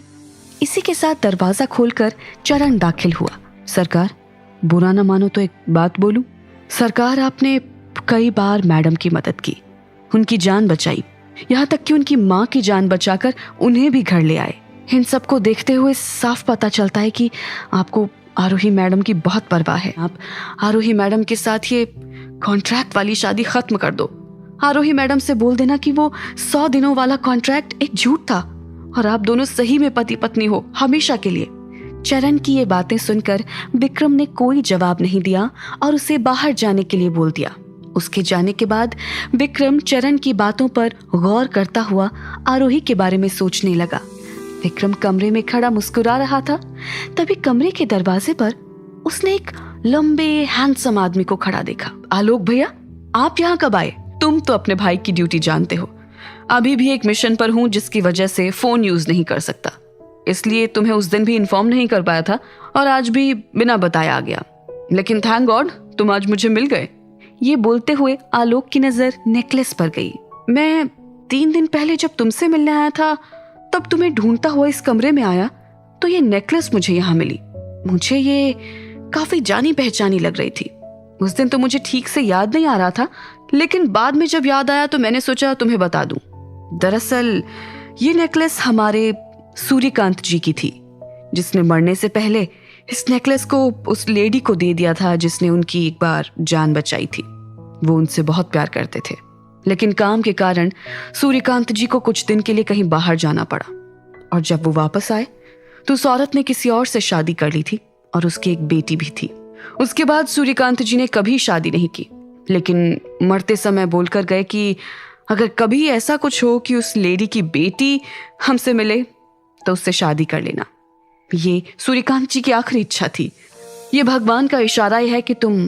Speaker 12: इसी के साथ दरवाजा खोलकर चरण दाखिल हुआ। सरकार, बुरा न मानो तो एक बात बोलूं? सरकार, आपने कई बार मैडम की मदद की, उनकी जान बचाई, यहाँ तक कि उनकी माँ की जान बचाकर उन्हें भी घर ले आए। इन सब को देखते हुए साफ पता चलता है कि आपको आरोही मैडम की बहुत परवाह है। आप आरोही मैडम के साथ ये कॉन्ट्रैक्ट वाली शादी खत्म कर दो। आरोही मैडम से बोल देना कि वो 100 दिनों वाला कॉन्ट्रैक्ट एक झूठ था और आप दोनों सही में पति पत्नी हो हमेशा के लिए। चरण की ये बातें सुनकर विक्रम ने कोई जवाब नहीं दिया और उसे बाहर जाने के लिए बोल दिया। उसके जाने के बाद विक्रम चरण की बातों पर गौर करता हुआ आरोही के बारे में सोचने लगा। विक्रम कमरे में खड़ा मुस्कुरा रहा था, तभी कमरे के दरवाजे पर उसने एक लंबे हैंडसम आदमी को खड़ा देखा। आलोक भैया, आप यहाँ कब आए? तुम तो अपने भाई की ड्यूटी जानते हो। अभी भी एक मिशन पर हूं जिसकी वजह से फोन यूज नहीं कर सकता, इसलिए तुम्हें उस दिन भी इन्फॉर्म नहीं कर पाया था और आज भी बिना बताया आ गया। लेकिन थैंक गॉड तुम आज मुझे मिल गए। ये बोलते हुए आलोक की नजर नेकलेस पर गई। मैं 3 दिन पहले जब तुमसे मिलने आया था तब तुम्हें ढूंढता हुआ इस कमरे में आया तो ये नेकलेस मुझे यहाँ मिली। मुझे ये काफी जानी पहचानी लग रही थी। उस दिन तो मुझे ठीक से याद नहीं आ रहा था, लेकिन बाद में जब याद आया तो मैंने सोचा तुम्हें बता दूं। दरअसल ये नेकलेस हमारे सूर्यकांत जी की थी, जिसने मरने से पहले इस नेकलेस को उस लेडी को दे दिया था जिसने उनकी एक बार जान बचाई थी। वो उनसे बहुत प्यार करते थे, लेकिन काम के कारण सूर्यकांत जी को कुछ दिन के लिए कहीं बाहर जाना पड़ा और जब वो वापस आए तो उस औरत ने किसी और से शादी कर ली थी और उसकी एक बेटी भी थी। उसके बाद सूर्यकांत जी ने कभी शादी नहीं की, लेकिन मरते समय बोलकर गए कि अगर कभी ऐसा कुछ हो कि उस लेडी की बेटी हमसे मिले तो उससे शादी कर लेना। ये सूर्यकांत जी की आखिरी इच्छा थी। ये भगवान का इशारा है कि तुम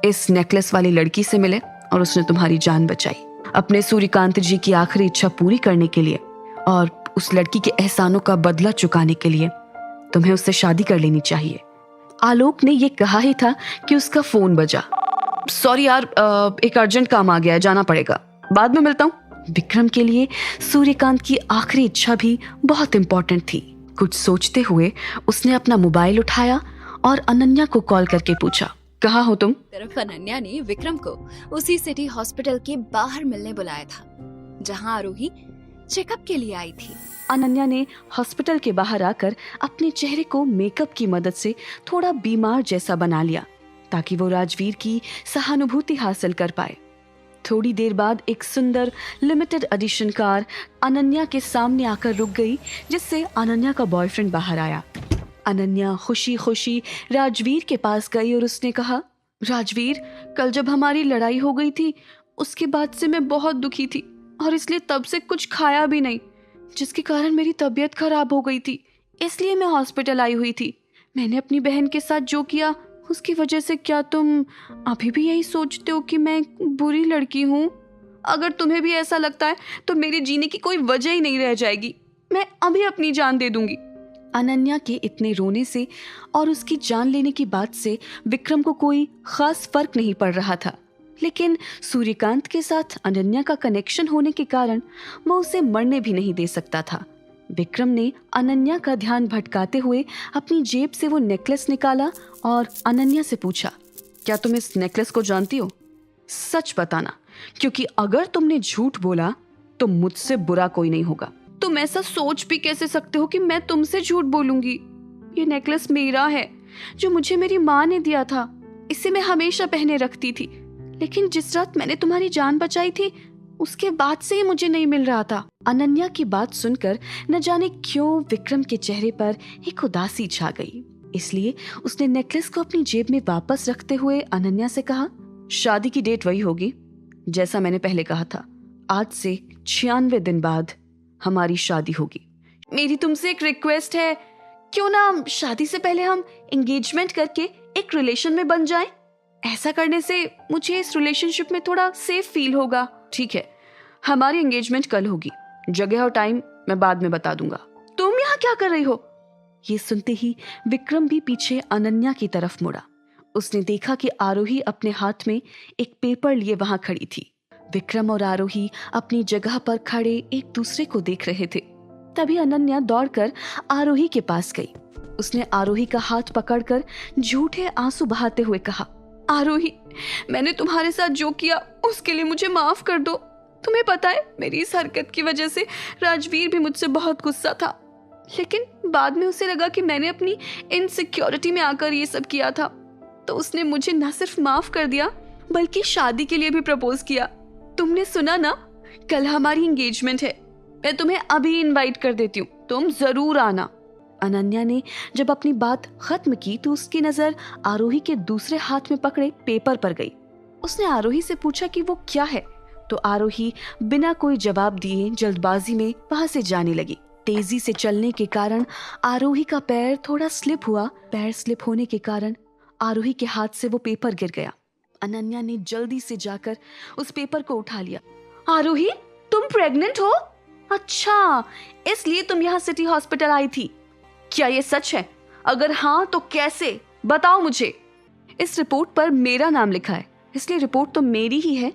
Speaker 12: इस नेकलेस वाली लड़की से मिले और उसने तुम्हारी जान बचाई। अपने सूर्यकांत जी की आखिरी इच्छा पूरी करने के लिए और उस लड़की के एहसानों का बदला चुकाने के लिए तुम्हें उससे शादी कर लेनी चाहिए। आलोक ने ये कहा ही था कि उसका फोन बजा। सॉरी यार, एक अर्जेंट काम आ गया है, जाना पड़ेगा, बाद में मिलता हूँ। विक्रम के लिए सूर्यकांत की आखिरी इच्छा भी बहुत इंपॉर्टेंट थी। कुछ सोचते हुए उसने अपना मोबाइल उठाया और अनन्या को कॉल करके पूछा, कहाँ हो तुम?
Speaker 14: तरफ अनन्या ने विक्रम को उसी सिटी हॉस्पिटल के बाहर मिलने बुलाया था जहां आरोही चेकअप के लिए आई थी।
Speaker 12: अनन्या ने हॉस्पिटल के बाहर आकर अपने चेहरे को मेकअप की मदद से थोड़ा बीमार जैसा बना लिया ताकि वो राजवीर की सहानुभूति हासिल कर पाए। थोड़ी देर बाद एक सुंदर लिमिटेड एडिशन कार अनन्या के सामने आकर रुक गई, जिससे अनन्या का बॉयफ्रेंड बाहर आया। अनन्या खुशी खुशी राजवीर के पास गई और उसने कहा, राजवीर, कल जब हमारी लड़ाई हो गई थी उसके बाद से मैं बहुत दुखी थी और इसलिए तब से कुछ खाया भी नहीं, जिसके कारण मेरी तबीयत खराब हो गई थी, इसलिए मैं हॉस्पिटल आई हुई थी। मैंने अपनी बहन के साथ जो किया उसकी वजह से क्या तुम अभी भी यही सोचते हो कि मैं बुरी लड़की हूँ? अगर तुम्हें भी ऐसा लगता है तो मेरे जीने की कोई वजह ही नहीं रह जाएगी। मैं अभी अपनी जान दे दूंगी। अनन्या के इतने रोने से और उसकी जान लेने की बात से विक्रम को कोई खास फर्क नहीं पड़ रहा था, लेकिन सूर्यकांत के साथ अनन्या का कनेक्शन होने के कारण वो उसे मरने भी नहीं दे सकता था। विक्रम ने अनन्या का ध्यान भटकाते हुए अपनी जेब से वो नेकलेस निकाला और अनन्या से पूछा, क्या तुम इस नेकलेस को जानती हो? सच बताना, क्योंकि अगर तुमने झूठ बोला तो मुझसे बुरा कोई नहीं होगा। तुम ऐसा सोच भी कैसे सकते हो कि मैं तुमसे झूठ बोलूंगी? ये नेकलेस मेरा है, जो मुझे मेरी माँ ने दिया था। इसे मैं हमेशा पहने रखती थी, लेकिन जिस रात मैंने तुम्हारी जान बचाई थी उसके बाद से ही मुझे नहीं मिल रहा था। अनन्या की बात सुनकर न जाने क्यों विक्रम के चेहरे पर एक उदासी छा गई, इसलिए उसने नेकलेस को अपनी जेब में वापस रखते हुए अनन्या से कहा, शादी की डेट वही होगी जैसा मैंने पहले कहा था। आज से 96 दिन बाद हमारी शादी होगी। मेरी तुमसे एक रिक्वेस्ट है, क्यों ना शादी से पहले हम एंगेजमेंट करके एक रिलेशन में बन जाएं? ऐसा करने से मुझे इस रिलेशनशिप में थोड़ा सेफ फील होगा। ठीक है, हमारी एंगेजमेंट कल होगी, जगह और टाइम मैं बाद में बता दूंगा। तुम यहाँ क्या कर रही हो? ये सुनते ही विक्रम भी पीछे अनन्या की तरफ मुड़ा। उसने देखा कि आरोही अपने हाथ में एक पेपर लिए वहां खड़ी थी। विक्रम और आरोही अपनी जगह पर खड़े एक दूसरे को देख रहे थे। तभी अनन्या दौड़कर आरोही के पास गई। उसने आरोही का हाथ पकड़कर झूठे आंसू बहाते हुए कहा, आरोही, मैंने तुम्हारे साथ जो किया उसके लिए मुझे माफ कर दो। तुम्हें पता है, मेरी इस हरकत की वजह से राजवीर भी मुझसे बहुत गुस्सा था, लेकिन बाद में उसे लगा कि मैंने अपनी इनसिक्योरिटी में आकर ये सब किया था, तो उसने मुझे न सिर्फ माफ कर दिया बल्कि शादी के लिए भी प्रपोज किया। तुमने सुना ना, कल हमारी एंगेजमेंट है। मैं तुम्हें अभी इनवाइट कर देती हूँ, तुम जरूर आना। अनन्या ने जब अपनी बात खत्म की तो उसकी नजर आरोही के दूसरे हाथ में पकड़े पेपर पर गई। उसने आरोही से पूछा कि वो क्या है, तो आरोही बिना कोई जवाब दिए जल्दबाजी में वहां से जाने लगी। तेजी से चलने के कारण आरोही का पैर थोड़ा स्लिप हुआ। पैर स्लिप होने के कारण आरोही के हाथ से वो पेपर गिर गया। अनन्या ने जल्दी से जाकर उस पेपर को उठा लिया। आरोही, तुम प्रेग्नेंट हो? अच्छा, इसलिए तुम यहाँ सिटी हॉस्पिटल आई थी। क्या ये सच है? अगर हाँ तो कैसे, बताओ मुझे। इस रिपोर्ट पर मेरा नाम लिखा है, इसलिए रिपोर्ट तो मेरी ही है।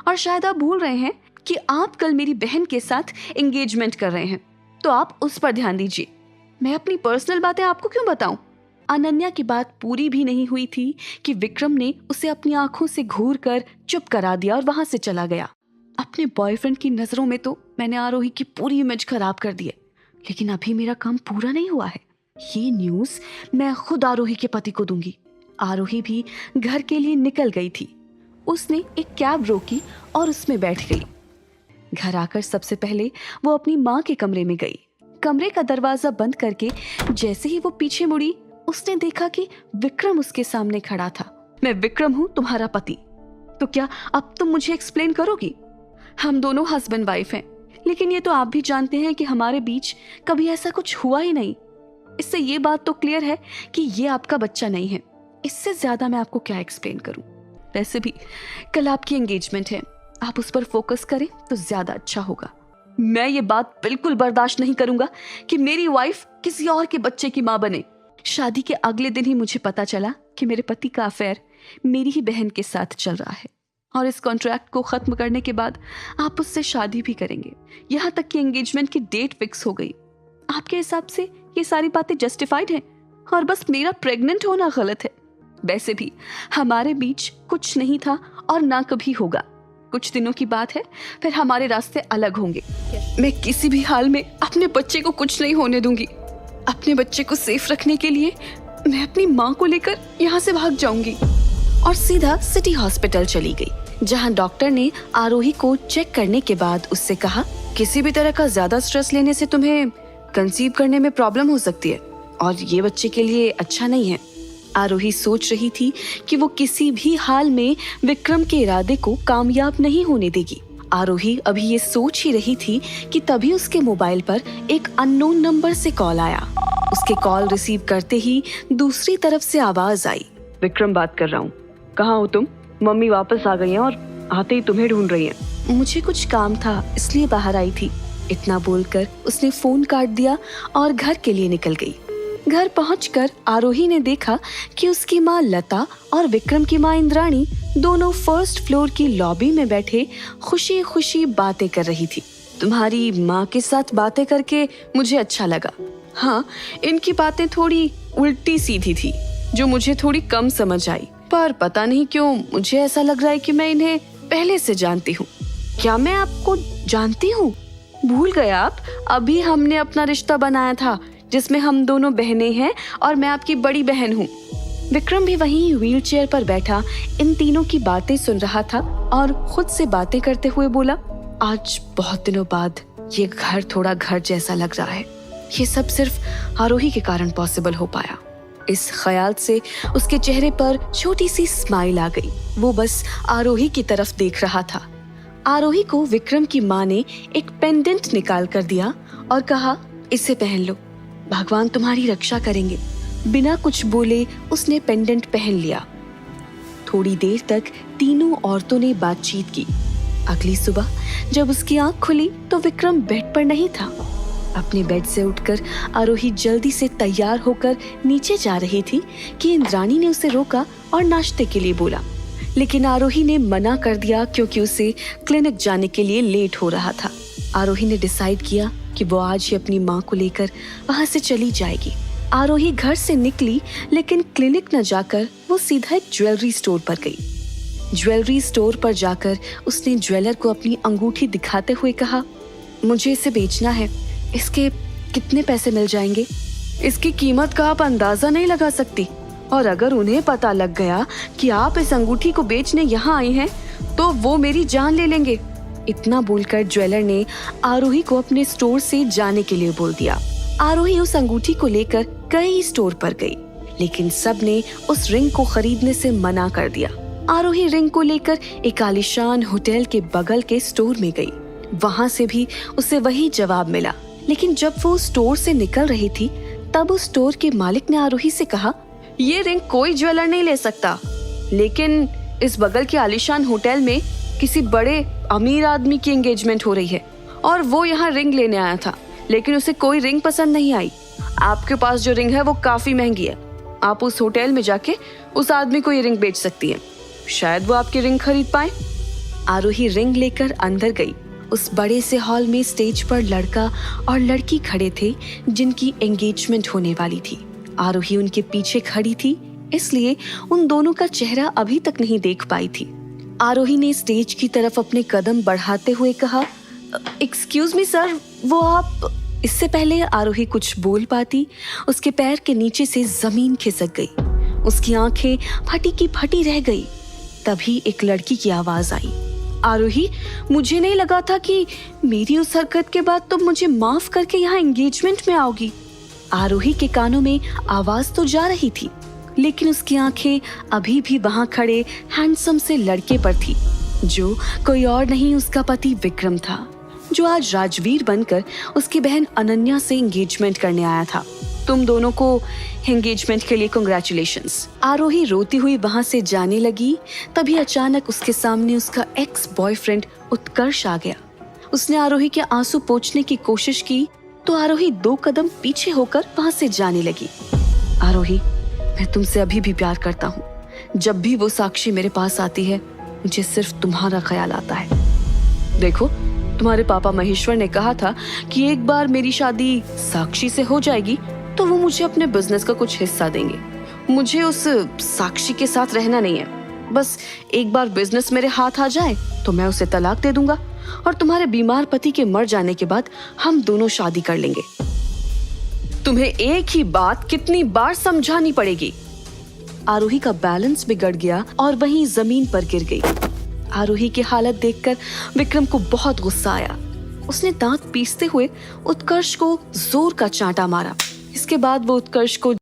Speaker 12: और शायद आप भूल रहे हैं कि आप कल मेरी बहन के साथ एंगेजमेंट कर रहे हैं, तो आप उस पर ध्यान दीजिए। मैं अपनी पर्सनल बातें आपको क्यों बताऊं? अनन्या की बात पूरी भी नहीं हुई थी कि विक्रम ने उसे अपनी आंखों से घूर कर चुप करा दिया और वहां से चला गया। अपने बॉयफ्रेंड की नजरों में तो मैंने आरोही की पूरी इमेज खराब कर दी है, लेकिन अभी मेरा काम पूरा नहीं हुआ है। ये न्यूज मैं खुद आरोही के पति को दूंगी। आरोही भी घर के लिए निकल गई थी। उसने एक कैब रोकी और उसमें बैठ गई। घर आकर सबसे पहले वो अपनी माँ के कमरे में गई। कमरे का दरवाजा बंद करके जैसे ही वो पीछे मुड़ी, उसने देखा कि विक्रम उसके सामने खड़ा था। मैं विक्रम हूँ, तुम्हारा पति। तो क्या अब तुम मुझे एक्सप्लेन करोगी? हम दोनों हस्बैंड वाइफ हैं, लेकिन ये तो आप भी जानते हैं कि हमारे बीच कभी ऐसा कुछ हुआ ही नहीं। इससे ये बात तो क्लियर है कि ये आपका बच्चा नहीं है। इससे ज्यादा मैं आपको क्या एक्सप्लेन करूं? वैसे भी कल आपकी एंगेजमेंट है, आप उस पर फोकस करें तो ज्यादा अच्छा होगा। मैं ये बात बिल्कुल बर्दाश्त नहीं करूंगा कि मेरी वाइफ किसी और के बच्चे की माँ बने। शादी के अगले दिन ही मुझे पता चला कि मेरे पति का अफेयर मेरी ही बहन के साथ चल रहा है, और इस कॉन्ट्रैक्ट को खत्म करने के बाद आप उससे शादी भी करेंगे। यहाँ तक कि एंगेजमेंट की डेट फिक्स हो गई। आपके हिसाब से ये सारी बातें जस्टिफाइड हैं, और बस मेरा प्रेग्नेंट होना गलत है। वैसे भी हमारे बीच कुछ नहीं था और ना कभी होगा। कुछ दिनों की बात है, फिर हमारे रास्ते अलग होंगे। मैं किसी भी हाल में अपने बच्चे को कुछ नहीं होने दूंगी। अपने बच्चे को सेफ रखने के लिए मैं अपनी माँ को लेकर यहाँ से भाग जाऊंगी। और सीधा सिटी हॉस्पिटल चली गई, जहाँ डॉक्टर ने आरोही को चेक करने के बाद उससे कहा, किसी भी तरह का ज्यादा स्ट्रेस लेने से तुम्हें कंसीव करने में प्रॉब्लम हो सकती है, और ये बच्चे के लिए अच्छा नहीं है। आरोही सोच रही थी कि वो किसी भी हाल में विक्रम के इरादे को कामयाब नहीं होने देगी। आरोही अभी ये सोच ही रही थी कि तभी उसके मोबाइल पर एक अननोन नंबर से कॉल आया। उसके कॉल रिसीव करते ही दूसरी तरफ से आवाज आई, विक्रम बात कर रहा हूँ, कहाँ हो तुम? मम्मी वापस आ गई हैं और आते ही तुम्हें ढूंढ रही हैं।
Speaker 2: मुझे कुछ काम था, इसलिए बाहर आई थी।
Speaker 12: इतना बोलकर उसने फोन काट दिया और घर के लिए निकल गई। घर पहुंचकर आरोही ने देखा कि उसकी माँ लता और विक्रम की माँ इंद्राणी दोनों फर्स्ट फ्लोर की लॉबी में बैठे खुशी खुशी बातें कर रही थी। तुम्हारी माँ के साथ बातें करके मुझे अच्छा लगा। हाँ, इनकी बातें थोड़ी उल्टी सीधी थी, जो मुझे थोड़ी कम समझ आई, पर पता नहीं क्यों मुझे ऐसा लग रहा है कि मैं इन्हें पहले से जानती हूँ। क्या मैं आपको जानती हूँ? भूल गए आप? अभी हमने अपना रिश्ता बनाया था, जिसमें हम दोनों बहनें हैं और मैं आपकी बड़ी बहन हूँ। विक्रम भी वहीं व्हीलचेयर पर बैठा इन तीनों की बातें सुन रहा था और खुद से बातें करते हुए बोला, आज बहुत दिनों बाद ये घर थोड़ा घर जैसा लग रहा है। ये सब सिर्फ आरोही के कारण पॉसिबल हो पाया। इस ख्याल से उसके चेहरे पर छोटी सी स्माइल आ गई। वो बस आरोही की तरफ देख रहा था। आरोही को विक्रम की माँ ने एक पेंडेंट निकाल कर दिया और कहा, इसे पहन लो, भगवान तुम्हारी रक्षा करेंगे। बिना कुछ बोले उसने पेंडेंट पहन लिया। थोड़ी देर तक तीनों औरतों ने बातचीत की। अगली सुबह जब उसकी आंख खुली तो विक्रम बेड पर नहीं था। अपने बेड से उठकर आरोही जल्दी से तैयार होकर नीचे जा रही थी कि इंद्राणी ने उसे रोका और नाश्ते के लिए बोला, लेकिन आरोही ने मना कर दिया क्योंकि उसे क्लिनिक जाने के लिए लेट हो रहा था। आरोही ने डिसाइड किया कि वो आज ही अपनी माँ को लेकर वहाँ से चली जाएगी। आरोही घर से निकली, लेकिन क्लिनिक न जाकर वो सीधा एक ज्वेलरी स्टोर पर गई। ज्वेलरी स्टोर पर जाकर उसने ज्वेलर को अपनी अंगूठी दिखाते हुए कहा, मुझे इसे बेचना है, इसके कितने पैसे मिल जाएंगे? इसकी कीमत का आप अंदाजा नहीं लगा सकती, और अगर उन्हें पता लग गया कि आप इस अंगूठी को बेचने यहाँ आई हैं, तो वो मेरी जान ले लेंगे। इतना बोलकर ज्वेलर ने आरोही को अपने स्टोर से जाने के लिए बोल दिया। आरोही उस अंगूठी को लेकर कई स्टोर पर गई, लेकिन सब ने उस रिंग को खरीदने से मना कर दिया। आरोही रिंग को लेकर एक आलीशान होटल के बगल के स्टोर में गई। वहाँ से भी उसे वही जवाब मिला, लेकिन जब वो स्टोर से निकल रही थी तब उस स्टोर के मालिक ने आरोही से कहा, ये रिंग कोई ज्वेलर नहीं ले सकता, लेकिन इस बगल के आलीशान होटल में किसी बड़े अमीर आदमी की एंगेजमेंट हो रही है और वो यहाँ रिंग लेने आया था, लेकिन उसे कोई रिंग पसंद नहीं आई। आपके पास जो रिंग है वो काफी महंगी है। आप उस होटल में जाके उस आदमी को ये रिंग बेच सकती हैं, शायद वो आपकी रिंग खरीद पाए। आरोही रिंग लेकर अंदर गई। उस बड़े से हॉल में स्टेज पर लड़का और लड़की खड़े थे जिनकी एंगेजमेंट होने वाली थी। आरोही उनके पीछे खड़ी थी, इसलिए उन दोनों का चेहरा अभी तक नहीं देख पाई थी। आरोही ने स्टेज की तरफ अपने कदम बढ़ाते हुए कहा, एक्सक्यूज मी सर, वो आप। इससे पहले आरोही कुछ बोल पाती, उसके पैर के नीचे से जमीन खिसक गई। उसकी आंखें फटी की फटी रह गई। तभी एक लड़की की आवाज आई, आरोही, मुझे नहीं लगा था कि मेरी उस हरकत के बाद तुम मुझे माफ करके यहाँ एंगेजमेंट में आओगी। आरोही के कानों में आवाज तो जा रही थी, लेकिन उसकी आंखें अभी भी वहां खड़े हैंडसम से लड़के पर थी, जो कोई और नहीं उसका पति विक्रम था, जो आज राजवीर बनकर उसकी बहन अनन्या से एंगेजमेंट करने आया था। तुम दोनों को एंगेजमेंट के लिए कांग्रेचुलेशंस। आरोही रोती हुई वहां से जाने लगी, तभी अचानक उसके सामने उसका एक्स बॉयफ्रेंड उत्कर्ष आ गया। उसने आरोही के आंसू पोंछने की कोशिश की तो आरोही 2 कदम पीछे होकर वहां से जाने लगी। आरोही, मैं तुमसे अभी भी प्यार करता हूँ। जब भी वो साक्षी मेरे पास आती है, मुझे सिर्फ तुम्हारा ख्याल आता है। देखो, तुम्हारे पापा महेश्वर ने कहा था कि एक बार मेरी शादी साक्षी से हो जाएगी तो वो मुझे अपने बिजनेस का कुछ हिस्सा देंगे। मुझे उस साक्षी के साथ रहना नहीं है। बस एक बार बिजनेस मेरे हाथ आ जाए तो मैं उसे तलाक दे दूंगा और तुम्हारे बीमार पति के मर जाने के बाद हम दोनों शादी कर लेंगे। तुम्हें एक ही बात कितनी बार समझानी पड़ेगी। आरोही का बैलेंस बिगड़ गया और वहीं जमीन पर गिर गई। आरोही की हालत देखकर विक्रम को बहुत गुस्सा आया। उसने दांत पीसते हुए उत्कर्ष को जोर का चांटा मारा। इसके बाद वो उत्कर्ष को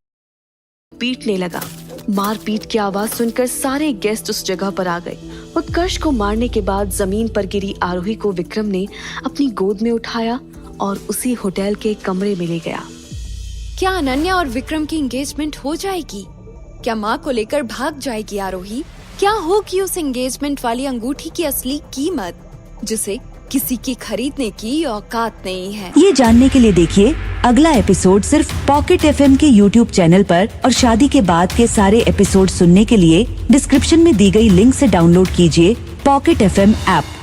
Speaker 12: पीटने लगा। मारपीट की आवाज सुनकर सारे गेस्ट उस जगह पर आ गए। उत्कर्ष को मारने के बाद जमीन पर गिरी आरोही को विक्रम ने अपनी गोद में उठाया और उसी होटल के कमरे में ले गया।
Speaker 14: क्या अनन्या और विक्रम की एंगेजमेंट हो जाएगी? क्या माँ को लेकर भाग जाएगी आरोही? क्या होगी उस एंगेजमेंट वाली अंगूठी की असली कीमत, जिसे किसी की खरीदने की औकात नहीं है?
Speaker 4: ये जानने के लिए देखिए अगला एपिसोड सिर्फ पॉकेट FM के YouTube चैनल पर, और शादी के बाद के सारे एपिसोड सुनने के लिए डिस्क्रिप्शन में दी गई लिंक से डाउनलोड कीजिए पॉकेट FM ऐप।